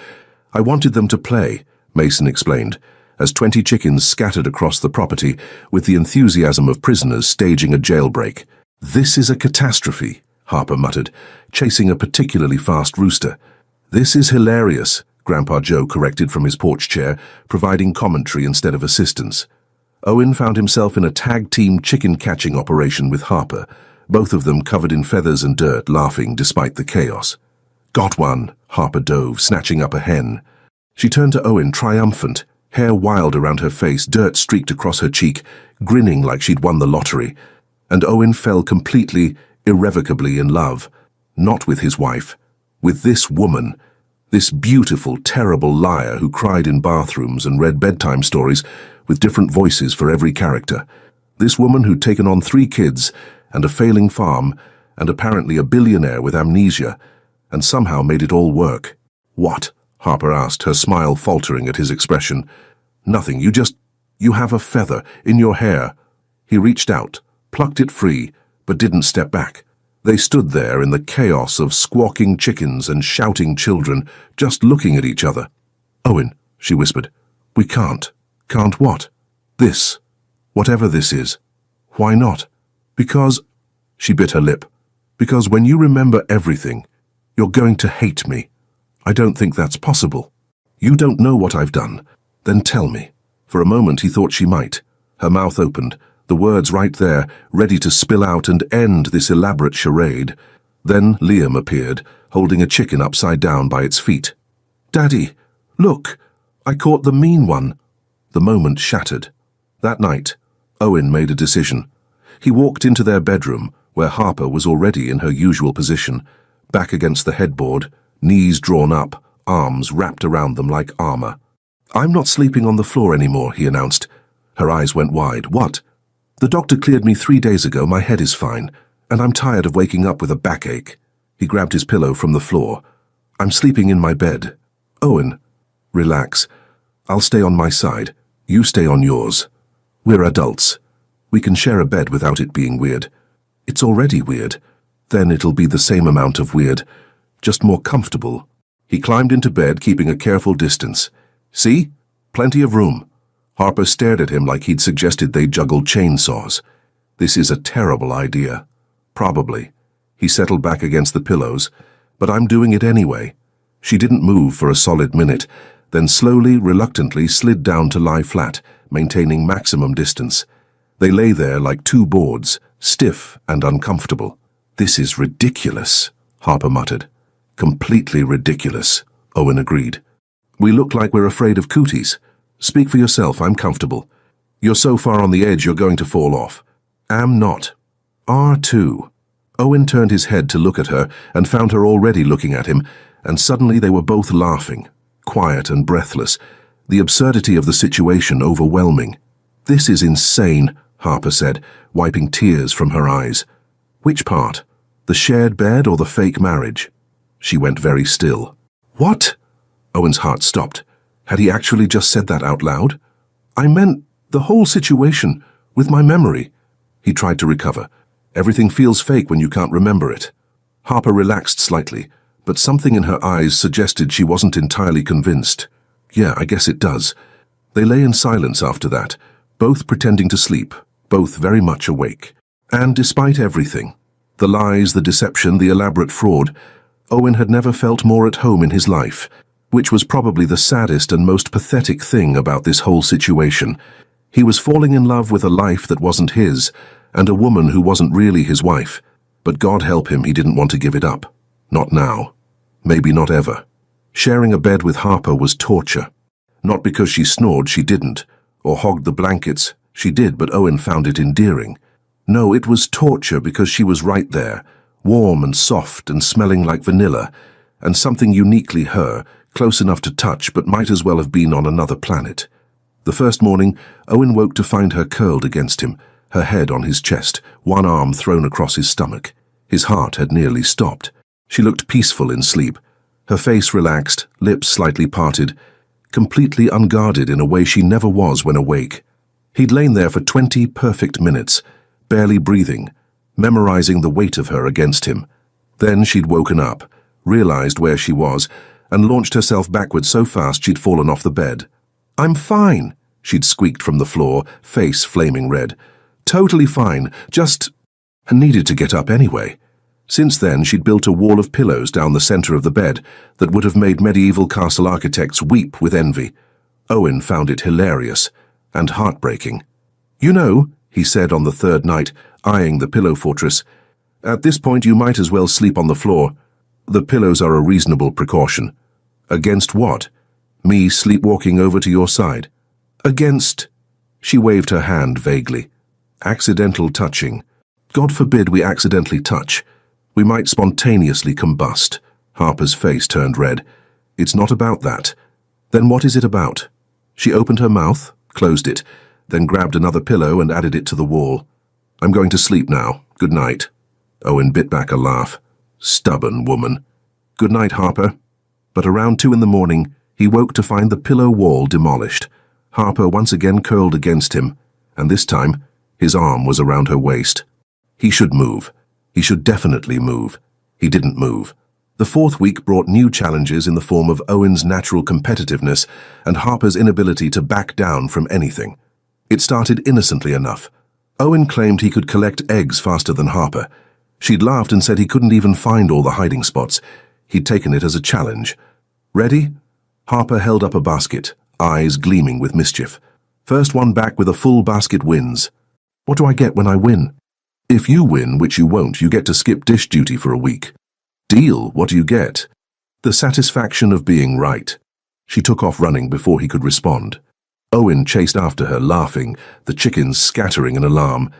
"I wanted them to play," Mason explained, as 20 chickens scattered across the property with the enthusiasm of prisoners staging a jailbreak. "This is a catastrophe," Harper muttered, chasing a particularly fast rooster. "This is hilarious," Grandpa Joe corrected from his porch chair, providing commentary instead of assistance. Owen found himself in a tag-team chicken-catching operation with Harper, both of them covered in feathers and dirt, laughing despite the chaos. "Got one," Harper dove, snatching up a hen. She turned to Owen, triumphant, hair wild around her face, dirt streaked across her cheek, grinning like she'd won the lottery. And Owen fell completely, irrevocably in love. Not with his wife, with this woman. This beautiful, terrible liar who cried in bathrooms and read bedtime stories with different voices for every character. This woman who'd taken on 3 kids and a failing farm and apparently a billionaire with amnesia and somehow made it all work. "What?" Harper asked, her smile faltering at his expression. "Nothing, you just..." You have a feather in your hair." He reached out, plucked it free, but didn't step back. They stood there in the chaos of squawking chickens and shouting children, just looking at each other. "Owen," she whispered, "we can't." "Can't what?" "This. Whatever this is." "Why not?" "Because—" She bit her lip. "Because when you remember everything, you're going to hate me." "I don't think that's possible." "You don't know what I've done. Then tell me." For a moment he thought she might. Her mouth opened, the words right there, ready to spill out and end this elaborate charade. Then Liam appeared, holding a chicken upside down by its feet. "Daddy, look! I caught the mean one." The moment shattered. That night, Owen made a decision. He walked into their bedroom, where Harper was already in her usual position, back against the headboard, knees drawn up, arms wrapped around them like armor. "I'm not sleeping on the floor anymore," he announced. Her eyes went wide. "What?" "The doctor cleared me 3 days ago. My head is fine, and I'm tired of waking up with a backache." He grabbed his pillow from the floor. "I'm sleeping in my bed." "Owen, relax. I'll stay on my side. You stay on yours. We're adults. We can share a bed without it being weird. It's already weird. Then it'll be the same amount of weird, just more comfortable." He climbed into bed, keeping a careful distance. "See? Plenty of room." Harper stared at him like he'd suggested they juggle chainsaws. "This is a terrible idea." "Probably." He settled back against the pillows. "But I'm doing it anyway." She didn't move for a solid minute, then slowly, reluctantly slid down to lie flat, maintaining maximum distance. They lay there like two boards, stiff and uncomfortable. "This is ridiculous," Harper muttered. "Completely ridiculous," Owen agreed. "We look like we're afraid of cooties. Speak for yourself, I'm comfortable. You're so far on the edge you're going to fall off." "Am not." "Are too." Owen turned his head to look at her and found her already looking at him, and suddenly they were both laughing, quiet and breathless, the absurdity of the situation overwhelming. "This is insane," Harper said, wiping tears from her eyes. "Which part? The shared bed or the fake marriage?" She went very still. "What?" Owen's heart stopped. Had he actually just said that out loud? "I meant the whole situation, with my memory." He tried to recover. "Everything feels fake when you can't remember it." Harper relaxed slightly, but something in her eyes suggested she wasn't entirely convinced. "Yeah, I guess it does." They lay in silence after that, both pretending to sleep, both very much awake. And despite everything, the lies, the deception, the elaborate fraud, Owen had never felt more at home in his life, which was probably the saddest and most pathetic thing about this whole situation. He was falling in love with a life that wasn't his, and a woman who wasn't really his wife. But God help him, he didn't want to give it up. Not now. Maybe not ever. Sharing a bed with Harper was torture. Not because she snored, she didn't, or hogged the blankets, she did, but Owen found it endearing. No, it was torture because she was right there, warm and soft and smelling like vanilla, and something uniquely her, close enough to touch but might as well have been on another planet. The first morning, Owen woke to find her curled against him, her head on his chest, one arm thrown across his stomach. His heart had nearly stopped. She looked peaceful in sleep, her face relaxed, lips slightly parted, completely unguarded in a way she never was when awake. He'd lain there for 20 perfect minutes, barely breathing, memorizing the weight of her against him. Then she'd woken up, realized where she was, and launched herself backwards so fast she'd fallen off the bed. "I'm fine," she'd squeaked from the floor, face flaming red. "Totally fine, just—" and needed to get up anyway. Since then, she'd built a wall of pillows down the center of the bed that would have made medieval castle architects weep with envy. Owen found it hilarious and heartbreaking. "You know," he said on the third night, eyeing the pillow fortress, "at this point you might as well sleep on the floor. The pillows are a reasonable precaution." "Against what?" "Me sleepwalking over to your side." "Against—" She waved her hand vaguely. "Accidental touching. God forbid we accidentally touch. We might spontaneously combust." Harper's face turned red. "It's not about that." "Then what is it about?" She opened her mouth, closed it, then grabbed another pillow and added it to the wall. "I'm going to sleep now. Good night." Owen bit back a laugh. Stubborn woman. "Good night, Harper." But around 2 in the morning, he woke to find the pillow wall demolished. Harper once again curled against him, and this time his arm was around her waist. He should move. He should definitely move. He didn't move. The fourth week brought new challenges in the form of Owen's natural competitiveness and Harper's inability to back down from anything. It started innocently enough. Owen claimed he could collect eggs faster than Harper. She'd laughed and said he couldn't even find all the hiding spots. He'd taken it as a challenge. Ready? Harper held up a basket, eyes gleaming with mischief. First one back with a full basket wins. What do I get when I win? If you win, which you won't, you get to skip dish duty for a week. Deal, what do you get? The satisfaction of being right. She took off running before he could respond. Owen chased after her, laughing, the chickens scattering in alarm.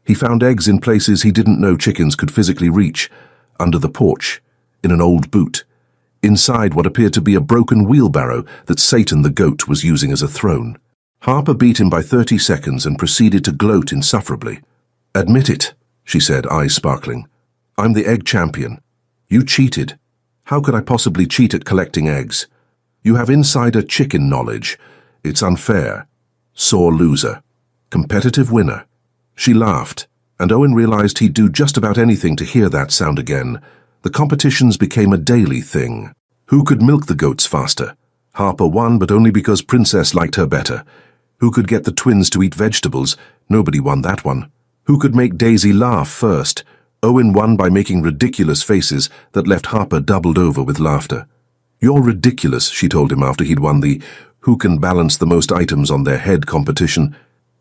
He found eggs in places he didn't know chickens could physically reach. Under the porch, in an old boot. Inside what appeared to be a broken wheelbarrow that Satan the goat was using as a throne. Harper beat him by 30 seconds and proceeded to gloat insufferably. Admit it, she said, eyes sparkling. I'm the egg champion. You cheated. How could I possibly cheat at collecting eggs? You have insider chicken knowledge. It's unfair. Sore loser. Competitive winner. She laughed, and Owen realized he'd do just about anything to hear that sound again. The competitions became a daily thing. Who could milk the goats faster? Harper won, but only because Princess liked her better. Who could get the twins to eat vegetables? Nobody won that one. Who could make Daisy laugh first? Owen won by making ridiculous faces that left Harper doubled over with laughter. You're ridiculous, she told him after he'd won the who can balance the most items on their head competition.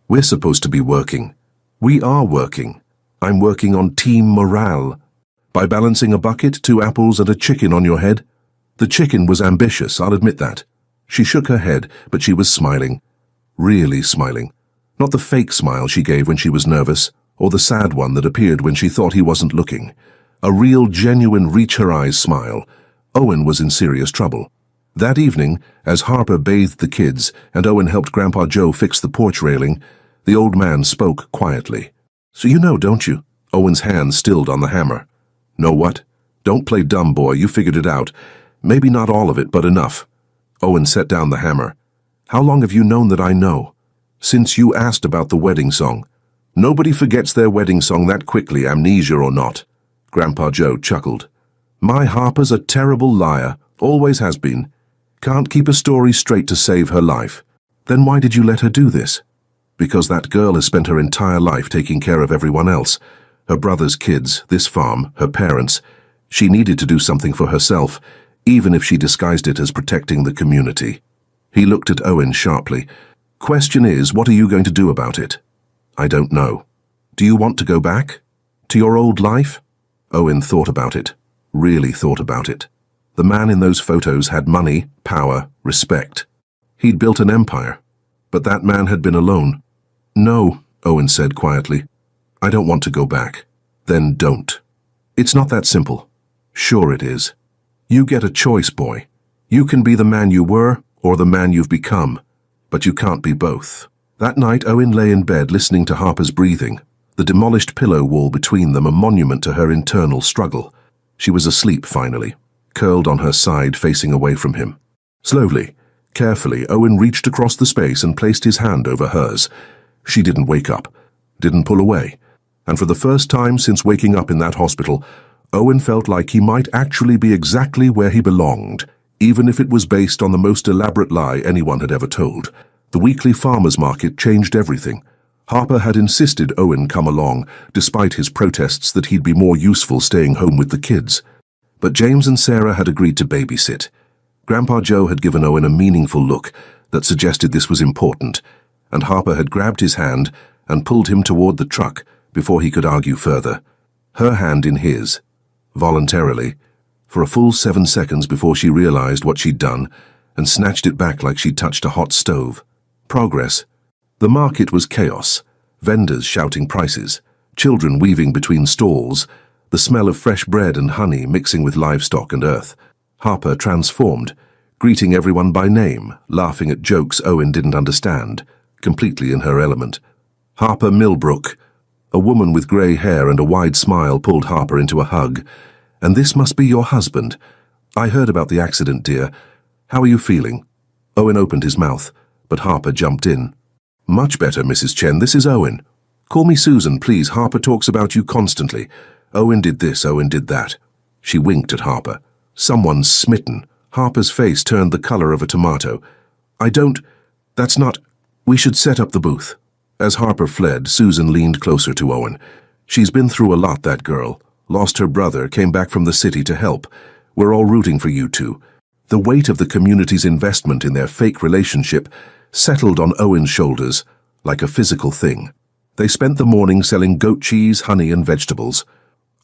We're supposed to be working. We are working. I'm working on team morale. By balancing a bucket, 2 apples and a chicken on your head? The chicken was ambitious, I'll admit that. She shook her head, but she was smiling. Really smiling. Not the fake smile she gave when she was nervous, or the sad one that appeared when she thought he wasn't looking. A real, genuine, reach-her-eyes smile. Owen was in serious trouble. That evening, as Harper bathed the kids and Owen helped Grandpa Joe fix the porch railing, the old man spoke quietly. So you know, don't you? Owen's hand stilled on the hammer. Know what? Don't play dumb, boy, you figured it out. Maybe not all of it, but enough. Owen set down the hammer. How long have you known that I know? Since you asked about the wedding song. Nobody forgets their wedding song that quickly, amnesia or not. Grandpa Joe chuckled. My Harper's a terrible liar, always has been. Can't keep a story straight to save her life. Then why did you let her do this? Because that girl has spent her entire life taking care of everyone else. Her brother's kids, this farm, her parents. She needed to do something for herself, even if she disguised it as protecting the community. He looked at Owen sharply. Question is, what are you going to do about it? I don't know. Do you want to go back? To your old life? Owen thought about it. Really thought about it. The man in those photos had money, power, respect. He'd built an empire. But that man had been alone. No, Owen said quietly. I don't want to go back. Then don't. It's not that simple. Sure it is. You get a choice, boy. You can be the man you were or the man you've become. But you can't be both. That night, Owen lay in bed listening to Harper's breathing, the demolished pillow wall between them a monument to her internal struggle. She was asleep finally, curled on her side facing away from him. Slowly, carefully, Owen reached across the space and placed his hand over hers. She didn't wake up, didn't pull away. And for the first time since waking up in that hospital, Owen felt like he might actually be exactly where he belonged, even if it was based on the most elaborate lie anyone had ever told. The weekly farmers' market changed everything. Harper had insisted Owen come along, despite his protests that he'd be more useful staying home with the kids. But James and Sarah had agreed to babysit. Grandpa Joe had given Owen a meaningful look that suggested this was important, and Harper had grabbed his hand and pulled him toward the truck before he could argue further. Her hand in his, voluntarily, for a full 7 seconds before she realized what she'd done and snatched it back like she'd touched a hot stove. Progress. The market was chaos, vendors shouting prices, children weaving between stalls, the smell of fresh bread and honey mixing with livestock and earth. Harper transformed, greeting everyone by name, laughing at jokes Owen didn't understand, completely in her element. Harper Millbrook. A woman with grey hair and a wide smile pulled Harper into a hug. And this must be your husband. I heard about the accident, dear. How are you feeling? Owen opened his mouth, but Harper jumped in. "Much better, Mrs. Chen. This is Owen. Call me Susan, please. Harper talks about you constantly. Owen did this, Owen did that." She winked at Harper. "Someone's smitten." Harper's face turned the color of a tomato. That's not... We should set up the booth." As Harper fled, Susan leaned closer to Owen. "She's been through a lot, that girl. Lost her brother, came back from the city to help. We're all rooting for you two." The weight of the community's investment in their fake relationship settled on Owen's shoulders like a physical thing. They spent the morning selling goat cheese, honey, and vegetables.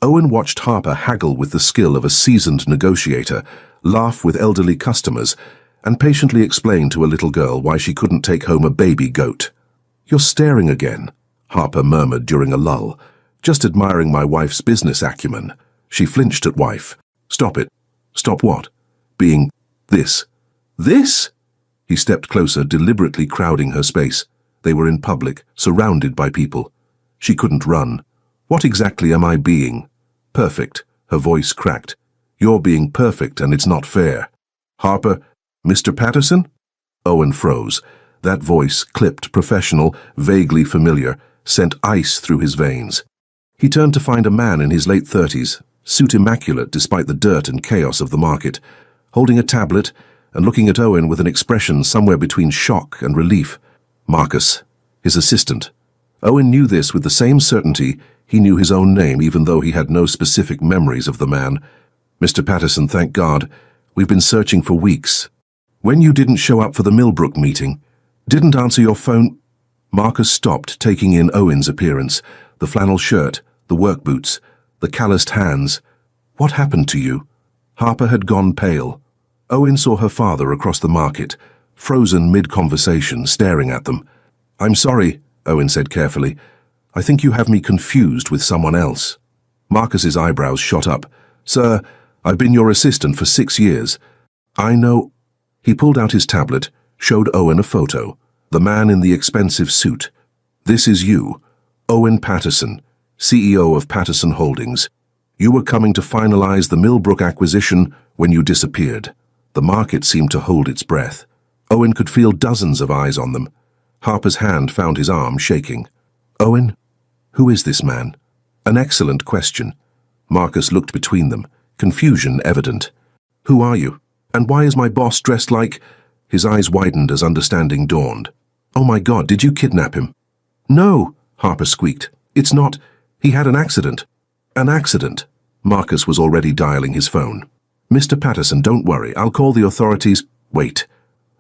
Owen watched Harper haggle with the skill of a seasoned negotiator, laugh with elderly customers, and patiently explain to a little girl why she couldn't take home a baby goat. "You're staring again," Harper murmured during a lull. "Just admiring my wife's business acumen." She flinched at wife. "Stop it." "Stop what?" "Being this." "This?" He stepped closer, deliberately crowding her space. They were in public, surrounded by people. She couldn't run. "What exactly am I being?" "Perfect." Her voice cracked. "You're being perfect, and it's not fair." "Harper, Mr. Patterson?" Owen froze. That voice, clipped, professional, vaguely familiar, sent ice through his veins. He turned to find a man in his late 30s, suit immaculate despite the dirt and chaos of the market, holding a tablet and looking at Owen with an expression somewhere between shock and relief. Marcus, his assistant. Owen knew this with the same certainty he knew his own name, even though he had no specific memories of the man. "Mr. Patterson, thank God. We've been searching for weeks. When you didn't show up for the Millbrook meeting, didn't answer your phone..." Marcus stopped, taking in Owen's appearance, the flannel shirt, the work boots, the calloused hands. "What happened to you?" Harper had gone pale. Owen saw her father across the market, frozen mid-conversation, staring at them. "I'm sorry," Owen said carefully. "I think you have me confused with someone else." Marcus's eyebrows shot up. "Sir, I've been your assistant for 6 years. I know..." He pulled out his tablet, showed Owen a photo. The man in the expensive suit. "This is you, Owen Patterson, CEO of Patterson Holdings. You were coming to finalize the Millbrook acquisition when you disappeared." The market seemed to hold its breath. Owen could feel dozens of eyes on them. Harper's hand found his arm, shaking. "Owen, who is this man?" "An excellent question." Marcus looked between them, confusion evident. "Who are you? And why is my boss dressed like..." His eyes widened as understanding dawned. "Oh my God, did you kidnap him?" "No," Harper squeaked. "It's not... He had an accident." "An accident?" Marcus was already dialing his phone. "Mr. Patterson, don't worry. I'll call the authorities..." "Wait."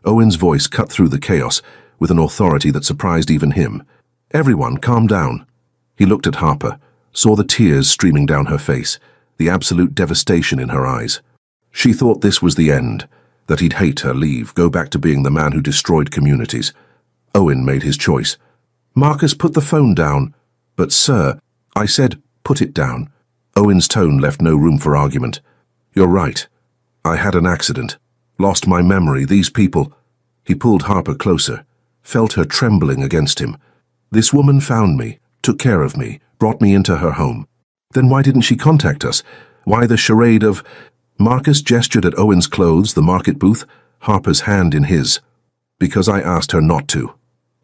Owen's voice cut through the chaos with an authority that surprised even him. "Everyone, calm down." He looked at Harper, saw the tears streaming down her face, the absolute devastation in her eyes. She thought this was the end, that he'd hate her, leave, go back to being the man who destroyed communities. Owen made his choice. "Marcus, put the phone down." "But sir..." "I said, put it down." Owen's tone left no room for argument. "You're right. I had an accident. Lost my memory. These people..." He pulled Harper closer, felt her trembling against him. "This woman found me, took care of me, brought me into her home. Then why didn't she contact us? Why the charade of..." Marcus gestured at Owen's clothes, the market booth, Harper's hand in his. "Because I asked her not to."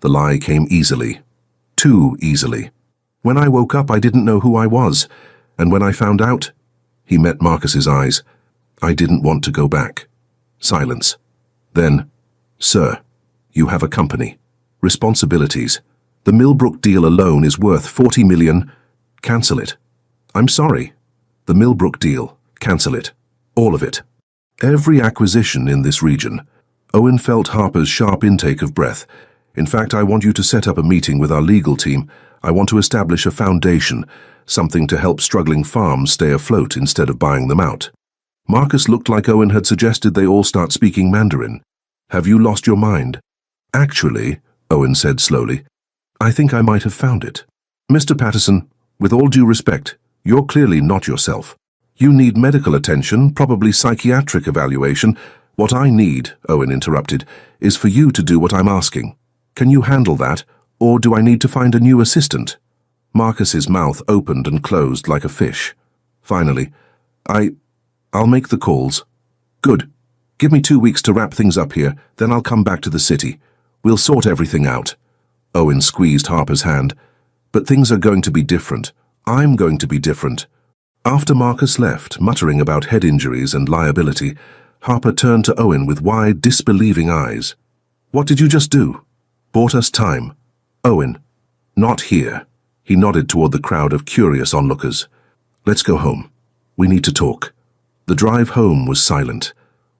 The lie came easily. Too easily. "When I woke up, I didn't know who I was. And when I found out..." He met Marcus's eyes. "I didn't want to go back." Silence. Then, "Sir, you have a company. Responsibilities. The Millbrook deal alone is worth 40 million. Cancel it." "I'm sorry." "The Millbrook deal. Cancel it. All of it. Every acquisition in this region." Owen felt Harper's sharp intake of breath. "In fact, I want you to set up a meeting with our legal team. I want to establish a foundation, something to help struggling farms stay afloat instead of buying them out." Marcus looked like Owen had suggested they all start speaking Mandarin. "Have you lost your mind?" "Actually," Owen said slowly, "I think I might have found it. Mr. Patterson, with all due respect, you're clearly not yourself. You need medical attention, probably psychiatric evaluation. What I need," Owen interrupted, "is for you to do what I'm asking. Can you handle that, or do I need to find a new assistant?" Marcus's mouth opened and closed like a fish. Finally, I'll make the calls." "Good. Give me 2 weeks to wrap things up here, then I'll come back to the city. We'll sort everything out. Owen squeezed Harper's hand. But things are going to be different. I'm going to be different. After Marcus left, muttering about head injuries and liability, Harper turned to Owen with wide, disbelieving eyes. What did you just do? Bought us time. Owen. Not here. He nodded toward the crowd of curious onlookers. Let's go home. We need to talk. The drive home was silent.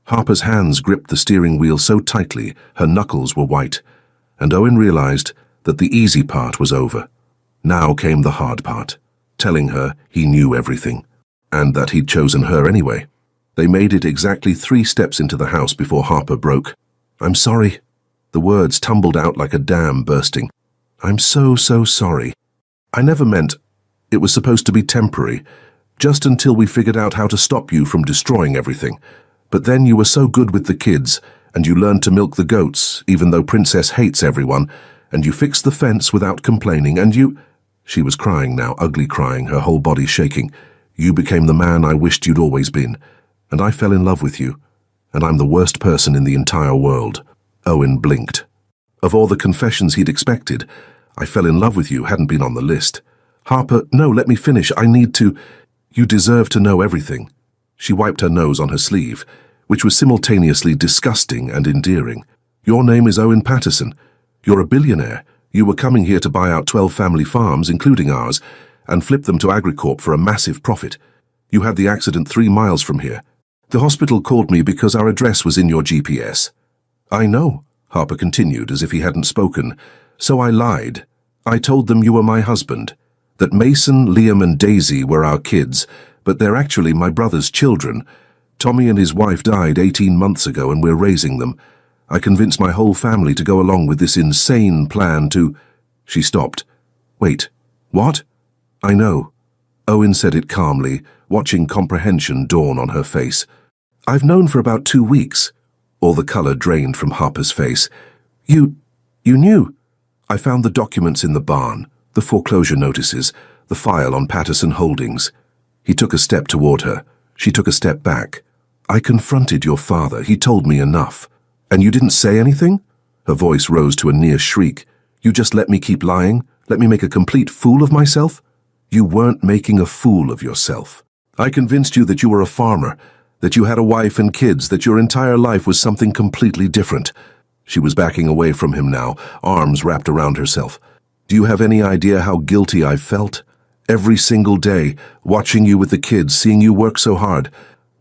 Harper's hands gripped the steering wheel so tightly her knuckles were white, and Owen realized that the easy part was over. Now came the hard part, telling her he knew everything, and that he'd chosen her anyway. They made it exactly 3 steps into the house before Harper broke. I'm sorry. The words tumbled out like a dam bursting. I'm so sorry. I never meant it was supposed to be temporary, just until we figured out how to stop you from destroying everything. But then you were so good with the kids, and you learned to milk the goats, even though Princess hates everyone, and you fixed the fence without complaining, and you... She was crying now, ugly crying, her whole body shaking. You became the man I wished you'd always been, and I fell in love with you, and I'm the worst person in the entire world. Owen blinked. Of all the confessions he'd expected, I fell in love with you hadn't been on the list. Harper, no, let me finish. I need to... You deserve to know everything. She wiped her nose on her sleeve, which was simultaneously disgusting and endearing. Your name is Owen Patterson. You're a billionaire. You were coming here to buy out 12 family farms, including ours, and flip them to Agricorp for a massive profit. You had the accident 3 miles from here. The hospital called me because our address was in your GPS. I know, Harper continued as if he hadn't spoken. So I lied. I told them you were my husband, that Mason, Liam and Daisy were our kids, but they're actually my brother's children. Tommy and his wife died 18 months ago and we're raising them. I convinced my whole family to go along with this insane plan to... She stopped. Wait, what? I know. Owen said it calmly, watching comprehension dawn on her face. I've known for about 2 weeks. All the color drained from Harper's face. You knew? I found the documents in the barn, the foreclosure notices, the file on Patterson Holdings. He took a step toward her. She took a step back. I confronted your father. He told me enough. And you didn't say anything? Her voice rose to a near shriek. You just let me keep lying? Let me make a complete fool of myself? You weren't making a fool of yourself. I convinced you that you were a farmer, that you had a wife and kids, that your entire life was something completely different. She was backing away from him now, arms wrapped around herself. Do you have any idea how guilty I've felt? Every single day, watching you with the kids, seeing you work so hard,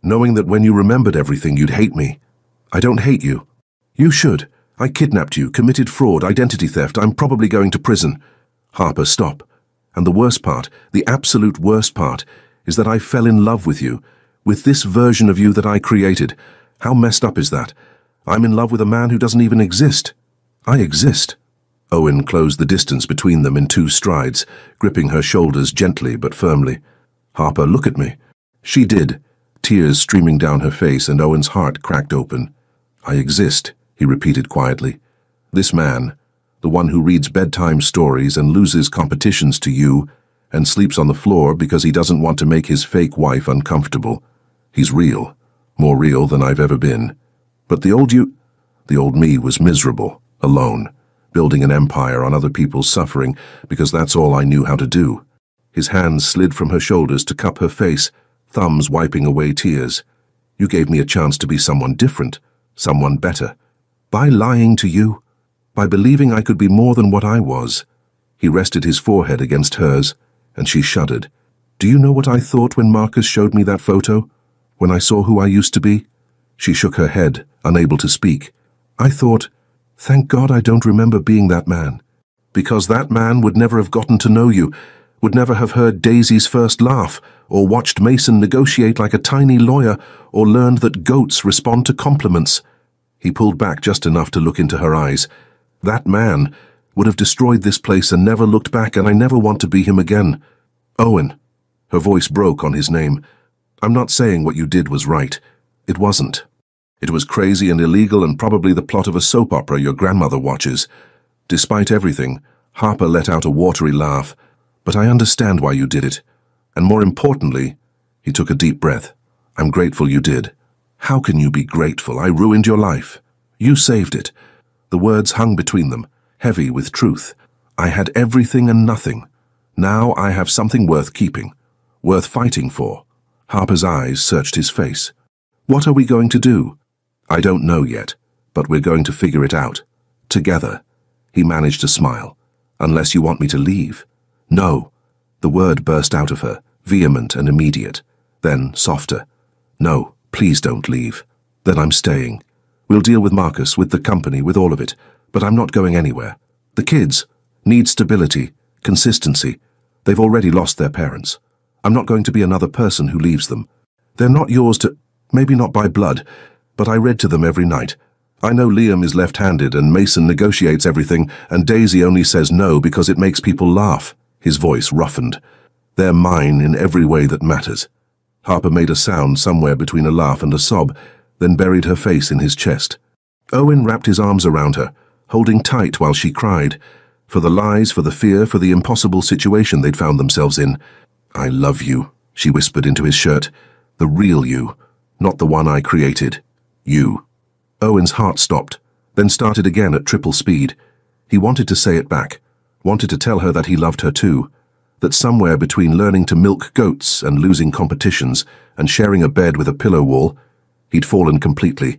knowing that when you remembered everything, you'd hate me. I don't hate you. You should. I kidnapped you, committed fraud, identity theft. I'm probably going to prison. Harper, stop. And the worst part, the absolute worst part, is that I fell in love with you, with this version of you that I created. How messed up is that? I'm in love with a man who doesn't even exist. I exist. Owen closed the distance between them in 2 strides, gripping her shoulders gently but firmly. Harper, look at me. She did, tears streaming down her face, and Owen's heart cracked open. I exist, he repeated quietly. This man, the one who reads bedtime stories and loses competitions to you and sleeps on the floor because he doesn't want to make his fake wife uncomfortable. He's real, more real than I've ever been. But the old me was miserable, alone, building an empire on other people's suffering because that's all I knew how to do. His hands slid from her shoulders to cup her face, thumbs wiping away tears. You gave me a chance to be someone different, someone better. By lying to you, by believing I could be more than what I was. He rested his forehead against hers, and she shuddered. Do you know what I thought when Marcus showed me that photo? When I saw who I used to be? She shook her head, unable to speak. I thought, thank God I don't remember being that man. Because that man would never have gotten to know you, would never have heard Daisy's first laugh, or watched Mason negotiate like a tiny lawyer, or learned that goats respond to compliments. He pulled back just enough to look into her eyes. That man would have destroyed this place and never looked back, and I never want to be him again. Owen. Her voice broke on his name. I'm not saying what you did was right. It wasn't. It was crazy and illegal and probably the plot of a soap opera your grandmother watches. Despite everything, Harper let out a watery laugh. But I understand why you did it. And more importantly, he took a deep breath. I'm grateful you did. How can you be grateful? I ruined your life. You saved it. The words hung between them, heavy with truth. I had everything and nothing. Now I have something worth keeping, worth fighting for. Harper's eyes searched his face. What are we going to do? I don't know yet, but we're going to figure it out. Together. He managed to smile. Unless you want me to leave. No. The word burst out of her, vehement and immediate. Then softer. No, please don't leave. Then I'm staying. We'll deal with Marcus, with the company, with all of it. But I'm not going anywhere. The kids need stability, consistency. They've already lost their parents. I'm not going to be another person who leaves them. They're not yours to, maybe not by blood, but I read to them every night. I know Liam is left-handed and Mason negotiates everything and Daisy only says no because it makes people laugh. His voice roughened. They're mine in every way that matters. Harper made a sound somewhere between a laugh and a sob, then buried her face in his chest. Owen wrapped his arms around her, holding tight while she cried. For the lies, for the fear, for the impossible situation they'd found themselves in. I love you, she whispered into his shirt. The real you, not the one I created. You. Owen's heart stopped, then started again at triple speed. He wanted to say it back, wanted to tell her that he loved her too, that somewhere between learning to milk goats and losing competitions and sharing a bed with a pillow wall, he'd fallen completely.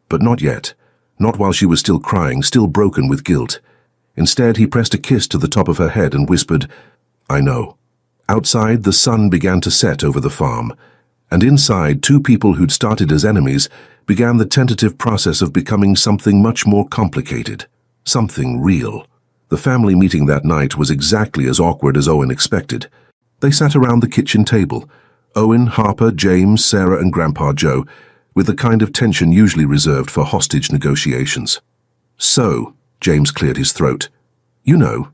But not yet, not while she was still crying, still broken with guilt. Instead, he pressed a kiss to the top of her head and whispered, I know. Outside, the sun began to set over the farm, and inside, two people who'd started as enemies began the tentative process of becoming something much more complicated, something real. The family meeting that night was exactly as awkward as Owen expected. They sat around the kitchen table, Owen, Harper, James, Sarah, and Grandpa Joe, with the kind of tension usually reserved for hostage negotiations. So, James cleared his throat. You know.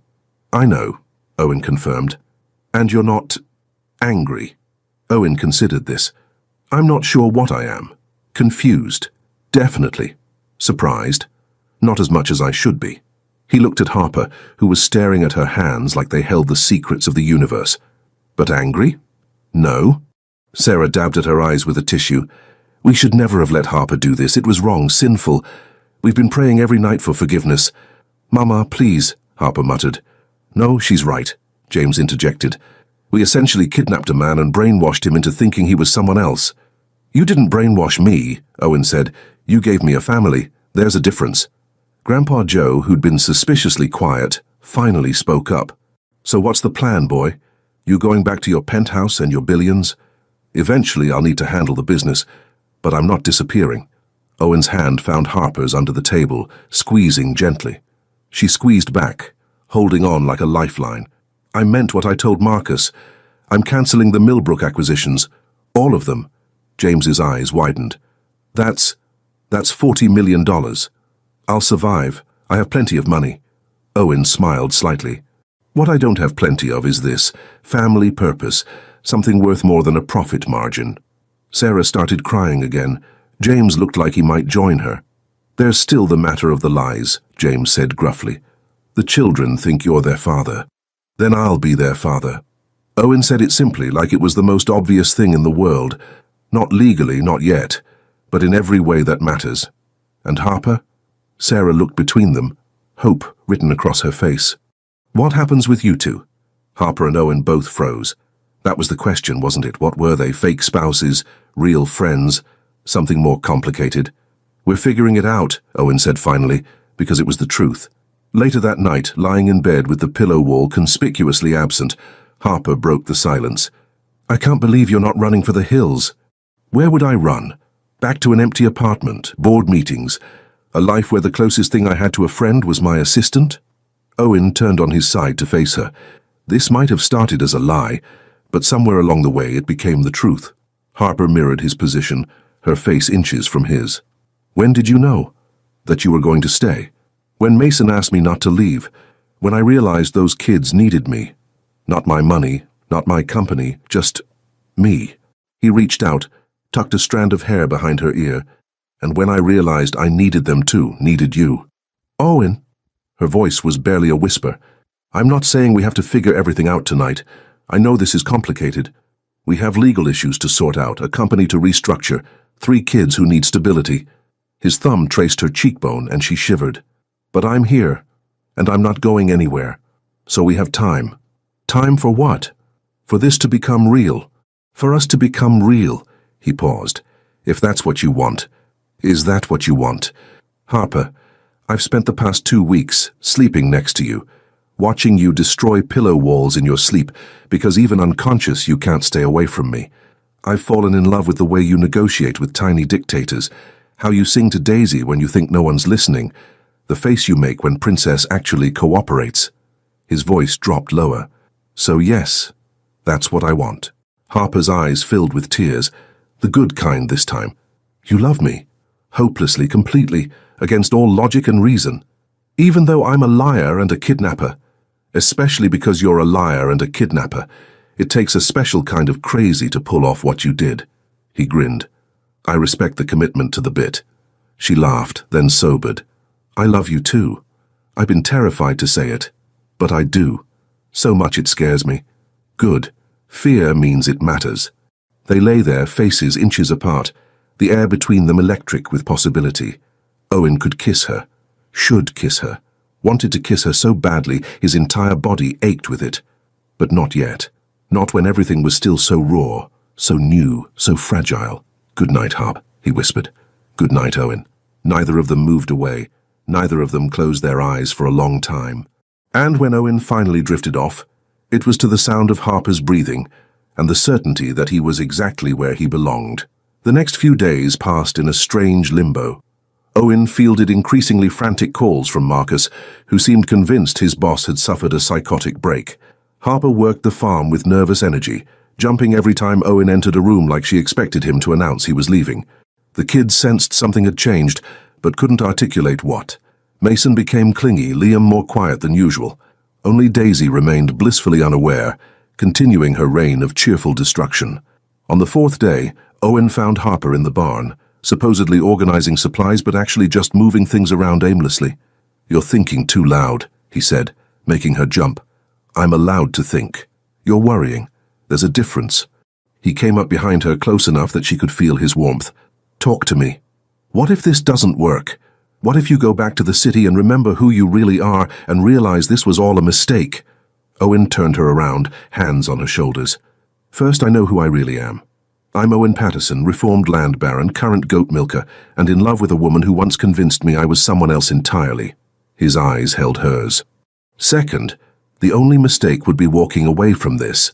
I know, Owen confirmed. And you're not angry. Owen considered this. I'm not sure what I am. Confused. Definitely. Surprised. Not as much as I should be. He looked at Harper, who was staring at her hands like they held the secrets of the universe. But angry? No. Sarah dabbed at her eyes with a tissue. We should never have let Harper do this. It was wrong, sinful. We've been praying every night for forgiveness. Mama, please, Harper muttered. No, she's right, James interjected. We essentially kidnapped a man and brainwashed him into thinking he was someone else. You didn't brainwash me, Owen said. You gave me a family. There's a difference. Grandpa Joe, who'd been suspiciously quiet, finally spoke up. So what's the plan, boy? You going back to your penthouse and your billions? Eventually I'll need to handle the business, but I'm not disappearing. Owen's hand found Harper's under the table, squeezing gently. She squeezed back, holding on like a lifeline. I meant what I told Marcus. I'm cancelling the Millbrook acquisitions. All of them. James's eyes widened. That's $40 million. I'll survive. I have plenty of money. Owen smiled slightly. What I don't have plenty of is this, family purpose, something worth more than a profit margin. Sarah started crying again. James looked like he might join her. There's still the matter of the lies, James said gruffly. The children think you're their father. Then I'll be their father. Owen said it simply, like it was the most obvious thing in the world. Not legally, not yet, but in every way that matters. And Harper? Sarah looked between them, hope written across her face. What happens with you two? Harper and Owen both froze. That was the question, wasn't it? What were they? Fake spouses? Real friends? Something more complicated? We're figuring it out, Owen said finally, because it was the truth. Later that night, lying in bed with the pillow wall conspicuously absent, Harper broke the silence. I can't believe you're not running for the hills. Where would I run? Back to an empty apartment, board meetings, a life where the closest thing I had to a friend was my assistant? Owen turned on his side to face her. This might have started as a lie, but somewhere along the way it became the truth. Harper mirrored his position, her face inches from his. When did you know that you were going to stay? When Mason asked me not to leave, when I realized those kids needed me. Not my money, not my company, just me. He reached out, tucked a strand of hair behind her ear, and when I realized I needed them too, needed you. Owen, her voice was barely a whisper. I'm not saying we have to figure everything out tonight. I know this is complicated. We have legal issues to sort out, a company to restructure, 3 kids who need stability. His thumb traced her cheekbone and she shivered. But I'm here, and I'm not going anywhere. So we have time. Time for what? For this to become real. For us to become real. He paused. If that's what you want. Is that what you want? Harper, I've spent the past 2 weeks sleeping next to you, watching you destroy pillow walls in your sleep because even unconscious you can't stay away from me. I've fallen in love with the way you negotiate with tiny dictators, how you sing to Daisy when you think no one's listening, the face you make when Princess actually cooperates. His voice dropped lower. So yes, that's what I want. Harper's eyes filled with tears, the good kind this time. You love me, hopelessly, completely, against all logic and reason, even though I'm a liar and a kidnapper. Especially because you're a liar and a kidnapper. It takes a special kind of crazy to pull off what you did. He grinned. I respect the commitment to the bit. She laughed, then sobered. I love you too. I've been terrified to say it, but I do. So much it scares me. Good. Fear means it matters. They lay there, faces inches apart, the air between them electric with possibility. Owen could kiss her. Should kiss her. Wanted to kiss her so badly his entire body ached with it. But not yet. Not when everything was still so raw, so new, so fragile. Good night, Harp, he whispered. Good night, Owen. Neither of them moved away. Neither of them closed their eyes for a long time. And when Owen finally drifted off, it was to the sound of Harper's breathing and the certainty that he was exactly where he belonged. The next few days passed in a strange limbo. Owen fielded increasingly frantic calls from Marcus, who seemed convinced his boss had suffered a psychotic break. Harper worked the farm with nervous energy, jumping every time Owen entered a room like she expected him to announce he was leaving. The kids sensed something had changed, but couldn't articulate what. Mason became clingy, Liam more quiet than usual. Only Daisy remained blissfully unaware, continuing her reign of cheerful destruction. On the 4th day, Owen found Harper in the barn, supposedly organizing supplies but actually just moving things around aimlessly. You're thinking too loud, he said, making her jump. I'm allowed to think. You're worrying. There's a difference. He came up behind her close enough that she could feel his warmth. Talk to me. What if this doesn't work? What if you go back to the city and remember who you really are and realize this was all a mistake? Owen turned her around, hands on her shoulders. First, I know who I really am. I'm Owen Patterson, reformed land baron, current goat milker, and in love with a woman who once convinced me I was someone else entirely. His eyes held hers. Second, the only mistake would be walking away from this.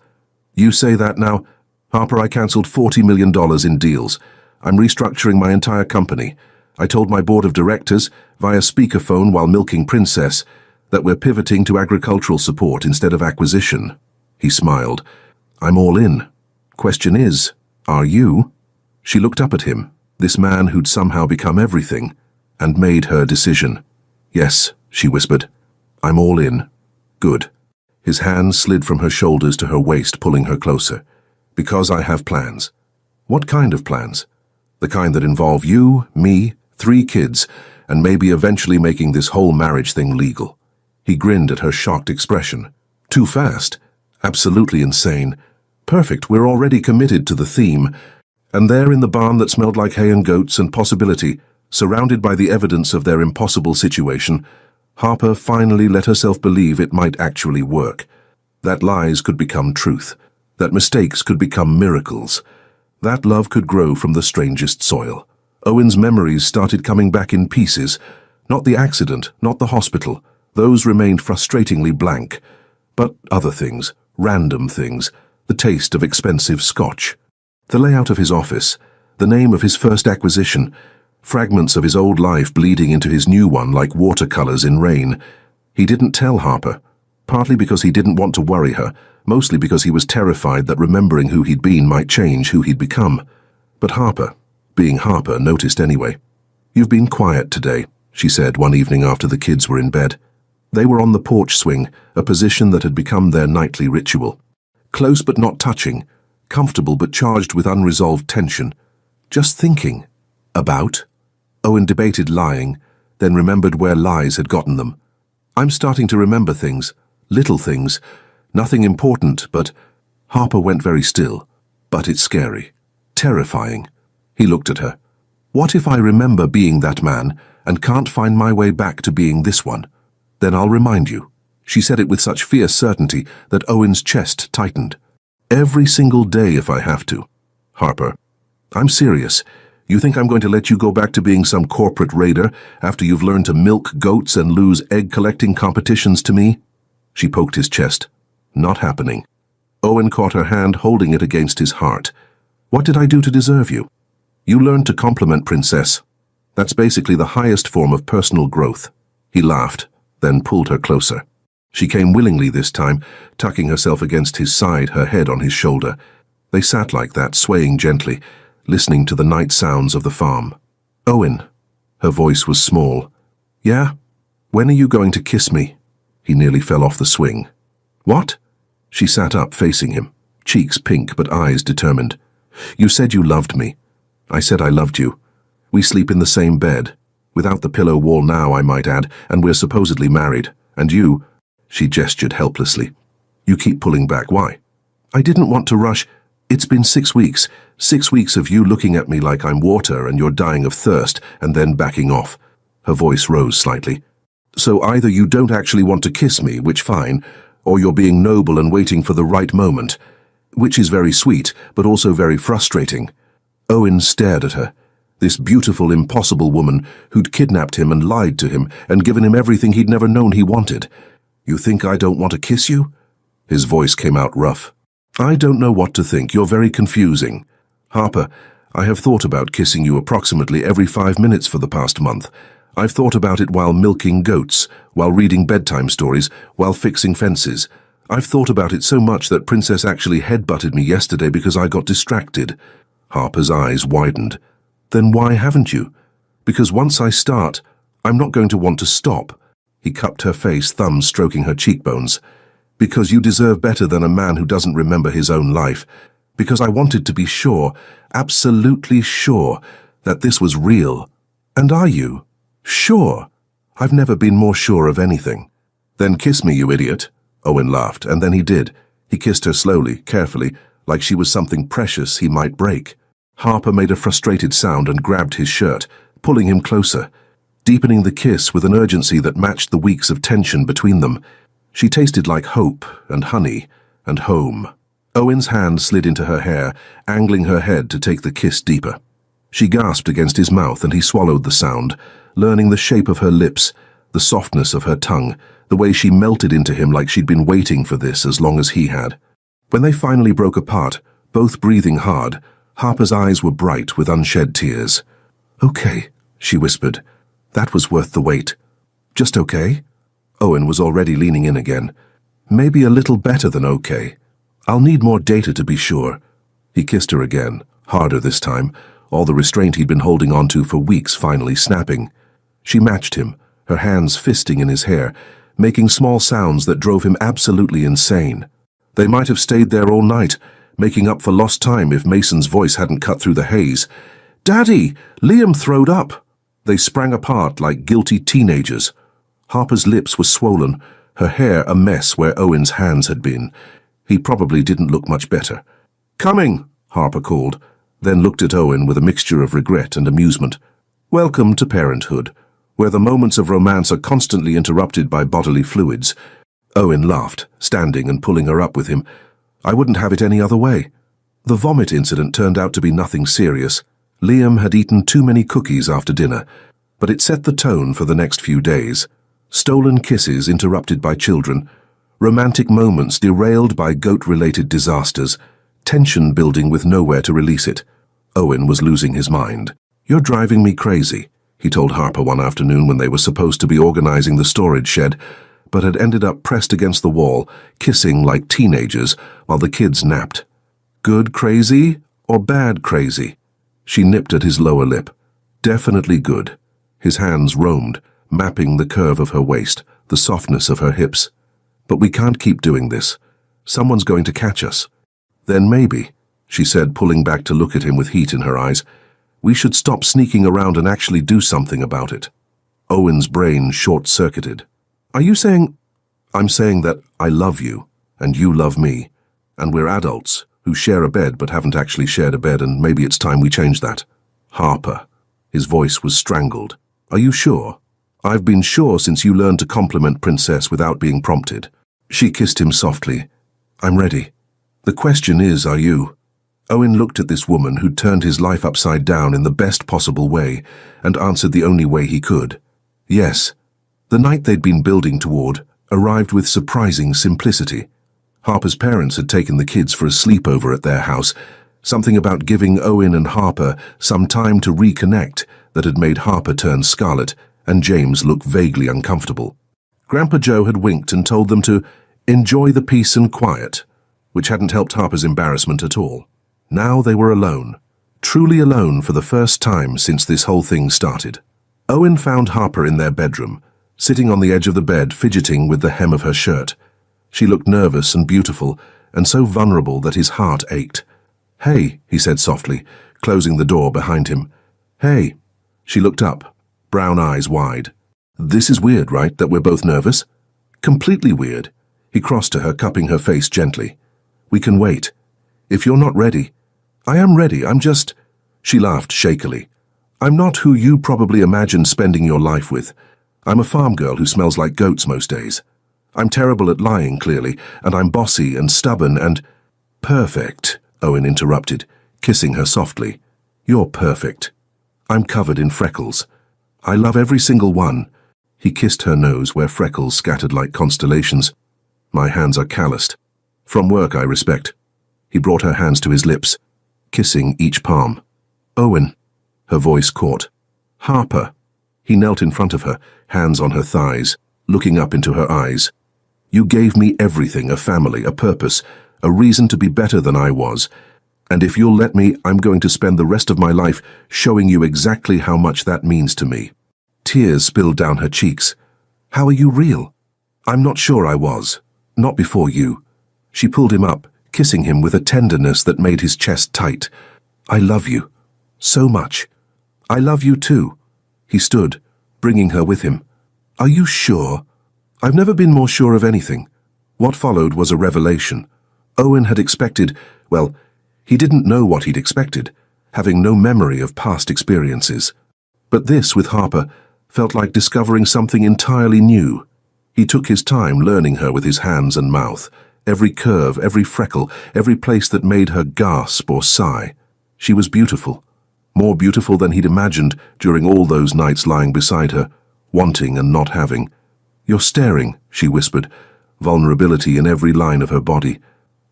You say that now? Harper, I cancelled $40 million in deals. I'm restructuring my entire company. I told my board of directors, via speakerphone while milking Princess, that we're pivoting to agricultural support instead of acquisition. He smiled. I'm all in. Question is, are you? She looked up at him, this man who'd somehow become everything, and made her decision. Yes, she whispered. I'm all in. Good. His hands slid from her shoulders to her waist, pulling her closer. Because I have plans. What kind of plans? The kind that involve you, me, 3 kids, and maybe eventually making this whole marriage thing legal. He grinned at her shocked expression. Too fast. Absolutely insane. Perfect, we're already committed to the theme. And there in the barn that smelled like hay and goats and possibility, surrounded by the evidence of their impossible situation, Harper finally let herself believe it might actually work. That lies could become truth. That mistakes could become miracles. That love could grow from the strangest soil. Owen's memories started coming back in pieces. Not the accident, not the hospital. Those remained frustratingly blank. But other things, random things, the taste of expensive scotch. The layout of his office, the name of his first acquisition, fragments of his old life bleeding into his new one like watercolors in rain. He didn't tell Harper, partly because he didn't want to worry her, mostly because he was terrified that remembering who he'd been might change who he'd become. But Harper, being Harper, noticed anyway. You've been quiet today, she said one evening after the kids were in bed. They were on the porch swing, a position that had become their nightly ritual. Close but not touching, comfortable but charged with unresolved tension. Just thinking. About? Owen debated lying, then remembered where lies had gotten them. I'm starting to remember things, little things, nothing important, but... Harper went very still. But it's scary. Terrifying. He looked at her. What if I remember being that man, and can't find my way back to being this one. Then I'll remind you. She said it with such fierce certainty that Owen's chest tightened. Every single day if I have to. Harper, I'm serious. You think I'm going to let you go back to being some corporate raider after you've learned to milk goats and lose egg-collecting competitions to me? She poked his chest. Not happening. Owen caught her hand, holding it against his heart. What did I do to deserve you? You learned to compliment Princess. That's basically the highest form of personal growth. He laughed, then pulled her closer. She came willingly this time, tucking herself against his side, her head on his shoulder. They sat like that, swaying gently, listening to the night sounds of the farm. Owen. Her voice was small. Yeah? When are you going to kiss me? He nearly fell off the swing. What? She sat up, facing him, cheeks pink but eyes determined. You said you loved me. I said I loved you. We sleep in the same bed. Without the pillow wall now, I might add, and we're supposedly married. And you... She gestured helplessly. You keep pulling back. Why? I didn't want to rush. It's been 6 weeks. 6 weeks of you looking at me like I'm water and you're dying of thirst, and then backing off. Her voice rose slightly. So either you don't actually want to kiss me, which fine, or you're being noble and waiting for the right moment, which is very sweet, but also very frustrating. Owen stared at her. This beautiful, impossible woman who'd kidnapped him and lied to him and given him everything he'd never known he wanted. You think I don't want to kiss you? His voice came out rough. I don't know what to think. You're very confusing. Harper, I have thought about kissing you approximately every 5 minutes for the past month. I've thought about it while milking goats, while reading bedtime stories, while fixing fences. I've thought about it so much that Princess actually headbutted me yesterday because I got distracted. Harper's eyes widened. Then why haven't you? Because once I start, I'm not going to want to stop. He cupped her face, thumb stroking her cheekbones. Because you deserve better than a man who doesn't remember his own life. Because I wanted to be sure, absolutely sure, that this was real. And are you? Sure. I've never been more sure of anything. Then kiss me, you idiot. Owen laughed, and then he did. He kissed her slowly, carefully, like she was something precious he might break. Harper made a frustrated sound and grabbed his shirt, pulling him closer, deepening the kiss with an urgency that matched the weeks of tension between them. She tasted like hope and honey and home. Owen's hand slid into her hair, angling her head to take the kiss deeper. She gasped against his mouth and he swallowed the sound, learning the shape of her lips, the softness of her tongue, the way she melted into him like she'd been waiting for this as long as he had. When they finally broke apart, both breathing hard, Harper's eyes were bright with unshed tears. Okay, she whispered. That was worth the wait. Just okay? Owen was already leaning in again. Maybe a little better than okay. I'll need more data to be sure. He kissed her again, harder this time, all the restraint he'd been holding on to for weeks finally snapping. She matched him, her hands fisting in his hair, making small sounds that drove him absolutely insane. They might have stayed there all night, making up for lost time if Mason's voice hadn't cut through the haze. Daddy! Liam throwed up! They sprang apart like guilty teenagers. Harper's lips were swollen, her hair a mess where Owen's hands had been. He probably didn't look much better. Coming, Harper called, then looked at Owen with a mixture of regret and amusement. Welcome to parenthood, where the moments of romance are constantly interrupted by bodily fluids. Owen laughed, standing and pulling her up with him. I wouldn't have it any other way. The vomit incident turned out to be nothing serious. Liam had eaten too many cookies after dinner, but it set the tone for the next few days. Stolen kisses interrupted by children, romantic moments derailed by goat-related disasters, tension building with nowhere to release it. Owen was losing his mind. You're driving me crazy, he told Harper one afternoon when they were supposed to be organizing the storage shed, but had ended up pressed against the wall, kissing like teenagers while the kids napped. Good crazy or bad crazy? She nipped at his lower lip. Definitely good. His hands roamed, mapping the curve of her waist, the softness of her hips. But we can't keep doing this. Someone's going to catch us. Then maybe, she said, pulling back to look at him with heat in her eyes, we should stop sneaking around and actually do something about it. Owen's brain short-circuited. Are you saying... I'm saying that I love you, and you love me, and we're adults who share a bed but haven't actually shared a bed, and maybe it's time we change that. Harper. His voice was strangled. Are you sure? I've been sure since you learned to compliment Princess without being prompted. She kissed him softly. I'm ready. The question is, are you? Owen looked at this woman who'd turned his life upside down in the best possible way and answered the only way he could. Yes. The night they'd been building toward arrived with surprising simplicity. Harper's parents had taken the kids for a sleepover at their house, something about giving Owen and Harper some time to reconnect that had made Harper turn scarlet and James look vaguely uncomfortable. Grandpa Joe had winked and told them to enjoy the peace and quiet, which hadn't helped Harper's embarrassment at all. Now they were alone, truly alone for the first time since this whole thing started. Owen found Harper in their bedroom, sitting on the edge of the bed, fidgeting with the hem of her shirt. She looked nervous and beautiful, and so vulnerable that his heart ached. Hey, he said softly, closing the door behind him. Hey. She looked up, brown eyes wide. This is weird, right, that we're both nervous? Completely weird. He crossed to her, cupping her face gently. We can wait. If you're not ready. I am ready, I'm just... She laughed shakily. I'm not who you probably imagined spending your life with. I'm a farm girl who smells like goats most days. I'm terrible at lying, clearly, and I'm bossy and stubborn and... Perfect, Owen interrupted, kissing her softly. You're perfect. I'm covered in freckles. I love every single one. He kissed her nose where freckles scattered like constellations. My hands are calloused. From work, I respect. He brought her hands to his lips, kissing each palm. Owen. Her voice caught. Harper. He knelt in front of her, hands on her thighs, looking up into her eyes. You gave me everything, a family, a purpose, a reason to be better than I was. And if you'll let me, I'm going to spend the rest of my life showing you exactly how much that means to me. Tears spilled down her cheeks. How are you real? I'm not sure I was. Not before you. She pulled him up, kissing him with a tenderness that made his chest tight. I love you. So much. I love you too. He stood, bringing her with him. Are you sure? I've never been more sure of anything. What followed was a revelation. Owen had expected, well, he didn't know what he'd expected, having no memory of past experiences. But this, with Harper, felt like discovering something entirely new. He took his time learning her with his hands and mouth, every curve, every freckle, every place that made her gasp or sigh. She was beautiful, more beautiful than he'd imagined during all those nights lying beside her, wanting and not having. You're staring, she whispered, vulnerability in every line of her body.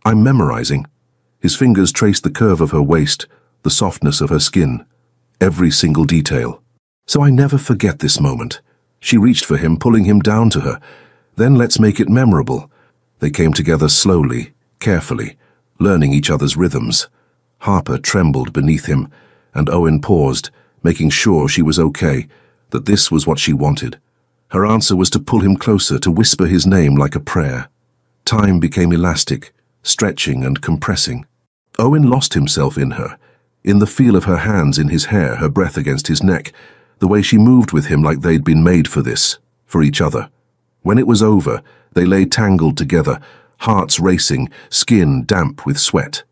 I'm memorizing. His fingers traced the curve of her waist, the softness of her skin, every single detail. So I never forget this moment. She reached for him, pulling him down to her. Then let's make it memorable. They came together slowly, carefully, learning each other's rhythms. Harper trembled beneath him, and Owen paused, making sure she was okay, that this was what she wanted. Her answer was to pull him closer, to whisper his name like a prayer. Time became elastic, stretching and compressing. Owen lost himself in her, in the feel of her hands in his hair, her breath against his neck, the way she moved with him like they'd been made for this, for each other. When it was over, they lay tangled together, hearts racing, skin damp with sweat.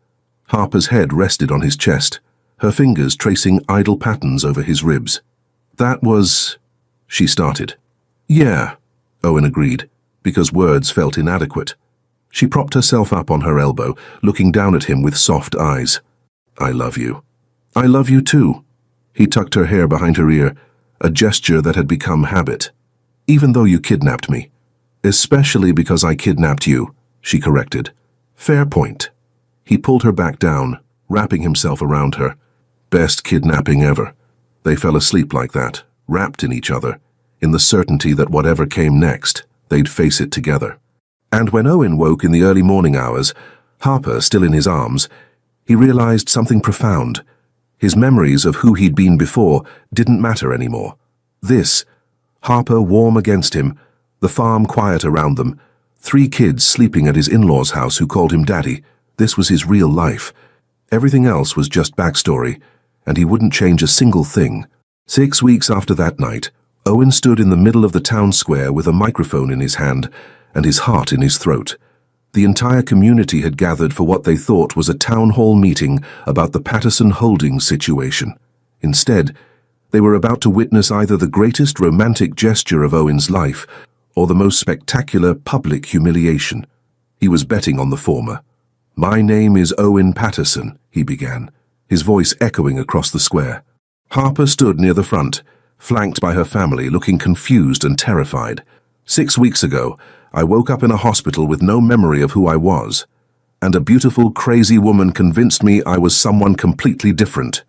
Harper's head rested on his chest, her fingers tracing idle patterns over his ribs. That was... She started. Yeah, Owen agreed, because words felt inadequate. She propped herself up on her elbow, looking down at him with soft eyes. I love you. I love you too. He tucked her hair behind her ear, a gesture that had become habit. Even though you kidnapped me. Especially because I kidnapped you, she corrected. Fair point. He pulled her back down, wrapping himself around her. Best kidnapping ever. They fell asleep like that, wrapped in each other, in the certainty that whatever came next, they'd face it together. And when Owen woke in the early morning hours, Harper still in his arms, he realized something profound. His memories of who he'd been before didn't matter anymore. This, Harper warm against him, the farm quiet around them, 3 kids sleeping at his in-laws' house who called him Daddy, this was his real life. Everything else was just backstory, and he wouldn't change a single thing. 6 weeks after that night, Owen stood in the middle of the town square with a microphone in his hand and his heart in his throat. The entire community had gathered for what they thought was a town hall meeting about the Patterson Holdings situation. Instead, They were about to witness either the greatest romantic gesture of Owen's life or the most spectacular public humiliation. He was betting on the former. "My name is Owen Patterson," he began, his voice echoing across the square. Harper stood near the front, flanked by her family, looking confused and terrified. "6 weeks ago, I woke up in a hospital with no memory of who I was, and a beautiful, crazy woman convinced me I was someone completely different."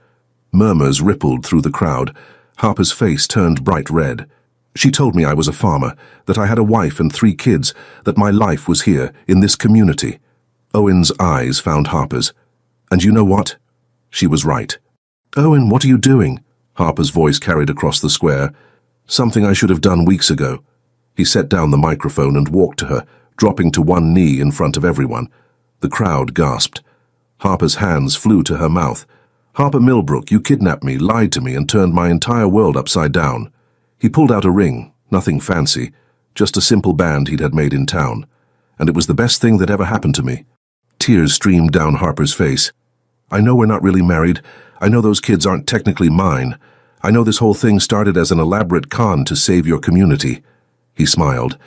Murmurs rippled through the crowd. Harper's face turned bright red. "She told me I was a farmer, that I had a wife and 3 kids, that my life was here, in this community." Owen's eyes found Harper's. "And you know what? She was right." "Owen, what are you doing?" Harper's voice carried across the square. "Something I should have done weeks ago." He set down the microphone and walked to her, dropping to one knee in front of everyone. The crowd gasped. Harper's hands flew to her mouth. "Harper Millbrook, you kidnapped me, lied to me, and turned my entire world upside down." He pulled out a ring, nothing fancy, just a simple band he'd had made in town. "And it was the best thing that ever happened to me." Tears streamed down Harper's face. "I know we're not really married. I know those kids aren't technically mine. I know this whole thing started as an elaborate con to save your community." He smiled.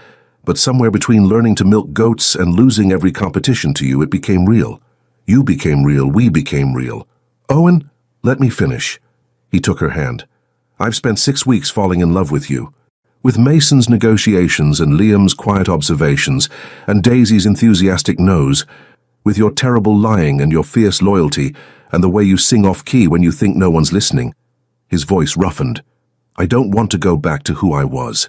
"But somewhere between learning to milk goats and losing every competition to you, it became real. You became real, we became real." "Owen, let me finish." He took her hand. "I've spent 6 weeks falling in love with you. With Mason's negotiations and Liam's quiet observations and Daisy's enthusiastic no's, with your terrible lying and your fierce loyalty and the way you sing off-key when you think no one's listening." His voice roughened. "I don't want to go back to who I was.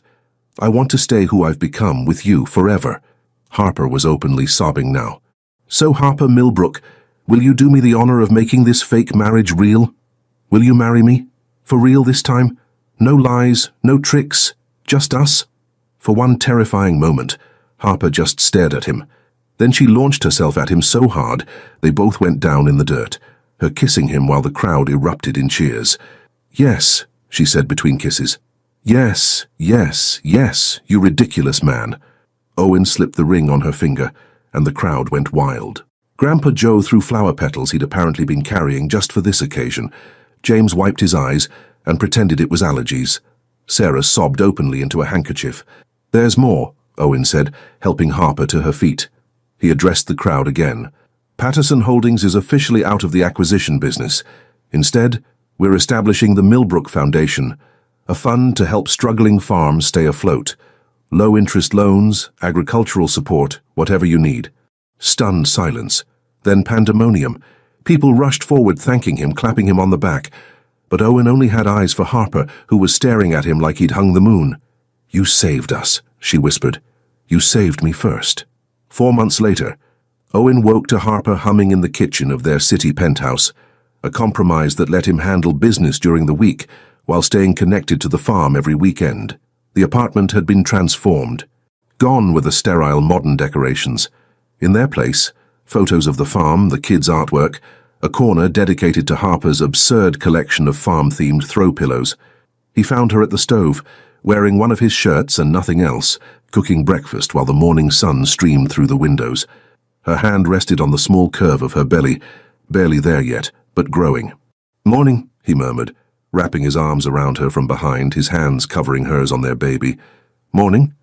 I want to stay who I've become with you forever." Harper was openly sobbing now. "So Harper Millbrook, will you do me the honor of making this fake marriage real? Will you marry me? For real this time? No lies, no tricks, just us?" For one terrifying moment, Harper just stared at him. Then she launched herself at him so hard, they both went down in the dirt, her kissing him while the crowd erupted in cheers. "Yes," she said between kisses. "Yes, yes, yes, you ridiculous man." Owen slipped the ring on her finger, and the crowd went wild. Grandpa Joe threw flower petals he'd apparently been carrying just for this occasion. James wiped his eyes and pretended it was allergies. Sarah sobbed openly into a handkerchief. "There's more," Owen said, helping Harper to her feet. He addressed the crowd again. "Patterson Holdings is officially out of the acquisition business. Instead, we're establishing the Millbrook Foundation, a fund to help struggling farms stay afloat. Low-interest loans, agricultural support, whatever you need." Stunned silence. Then pandemonium. People rushed forward thanking him, clapping him on the back. But Owen only had eyes for Harper, who was staring at him like he'd hung the moon. "You saved us," she whispered. "You saved me first." 4 months later, Owen woke to Harper humming in the kitchen of their city penthouse, a compromise that let him handle business during the week while staying connected to the farm every weekend. The apartment had been transformed. Gone were the sterile modern decorations. In their place, photos of the farm, the kids' artwork, a corner dedicated to Harper's absurd collection of farm-themed throw pillows. He found her at the stove, wearing one of his shirts and nothing else, cooking breakfast while the morning sun streamed through the windows. Her hand rested on the small curve of her belly, barely there yet, but growing. "Morning," he murmured, wrapping his arms around her from behind, his hands covering hers on their baby. "Morning."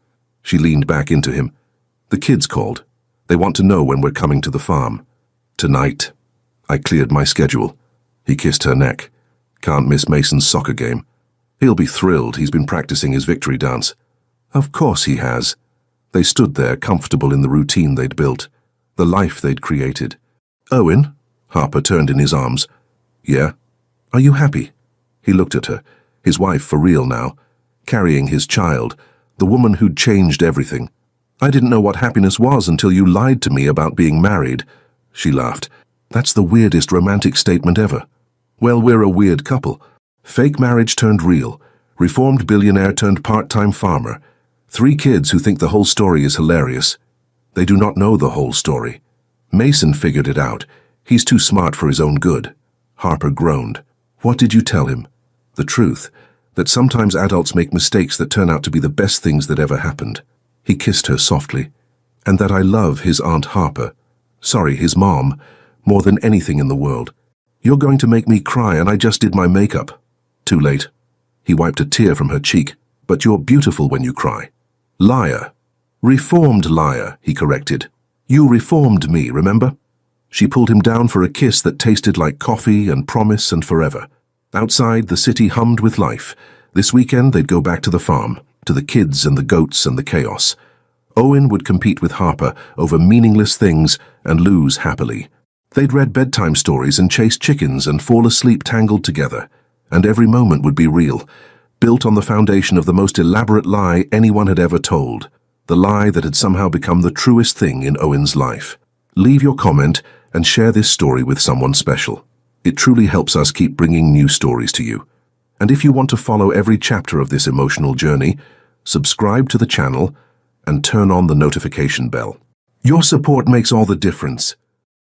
She leaned back into him. "The kids called. They want to know when we're coming to the farm." "Tonight." I cleared my schedule. He kissed her neck. "Can't miss Mason's soccer game. He'll be thrilled. He's been practicing his victory dance." "Of course he has." They stood there, comfortable in the routine they'd built, the life they'd created. "Owen?" Harper turned in his arms. "Yeah?" "Are you happy?" He looked at her, his wife for real now, carrying his child, the woman who'd changed everything. "I didn't know what happiness was until you lied to me about being married." She laughed. "That's the weirdest romantic statement ever." "Well, we're a weird couple. Fake marriage turned real. Reformed billionaire turned part-time farmer. 3 kids who think the whole story is hilarious. They do not know the whole story. Mason figured it out. He's too smart for his own good." Harper groaned. "What did you tell him?" "The truth, that sometimes adults make mistakes that turn out to be the best things that ever happened." He kissed her softly. "And that I love his Aunt Harper. Sorry, his mom, more than anything in the world. You're going to make me cry and I just did my makeup." "Too late." He wiped a tear from her cheek. But you're beautiful when you cry. Liar. Reformed liar, he corrected. You reformed me, remember? She pulled him down for a kiss that tasted like coffee and promise and forever. Outside, the city hummed with life. This weekend, they'd go back to the farm, to the kids and the goats and the chaos. Owen would compete with Harper over meaningless things and lose happily. They'd read bedtime stories and chased chickens and fall asleep tangled together. And every moment would be real, built on the foundation of the most elaborate lie anyone had ever told. The lie that had somehow become the truest thing in Owen's life. Leave your comment and share this story with someone special. It truly helps us keep bringing new stories to you. And if you want to follow every chapter of this emotional journey, subscribe to the channel and turn on the notification bell. Your support makes all the difference.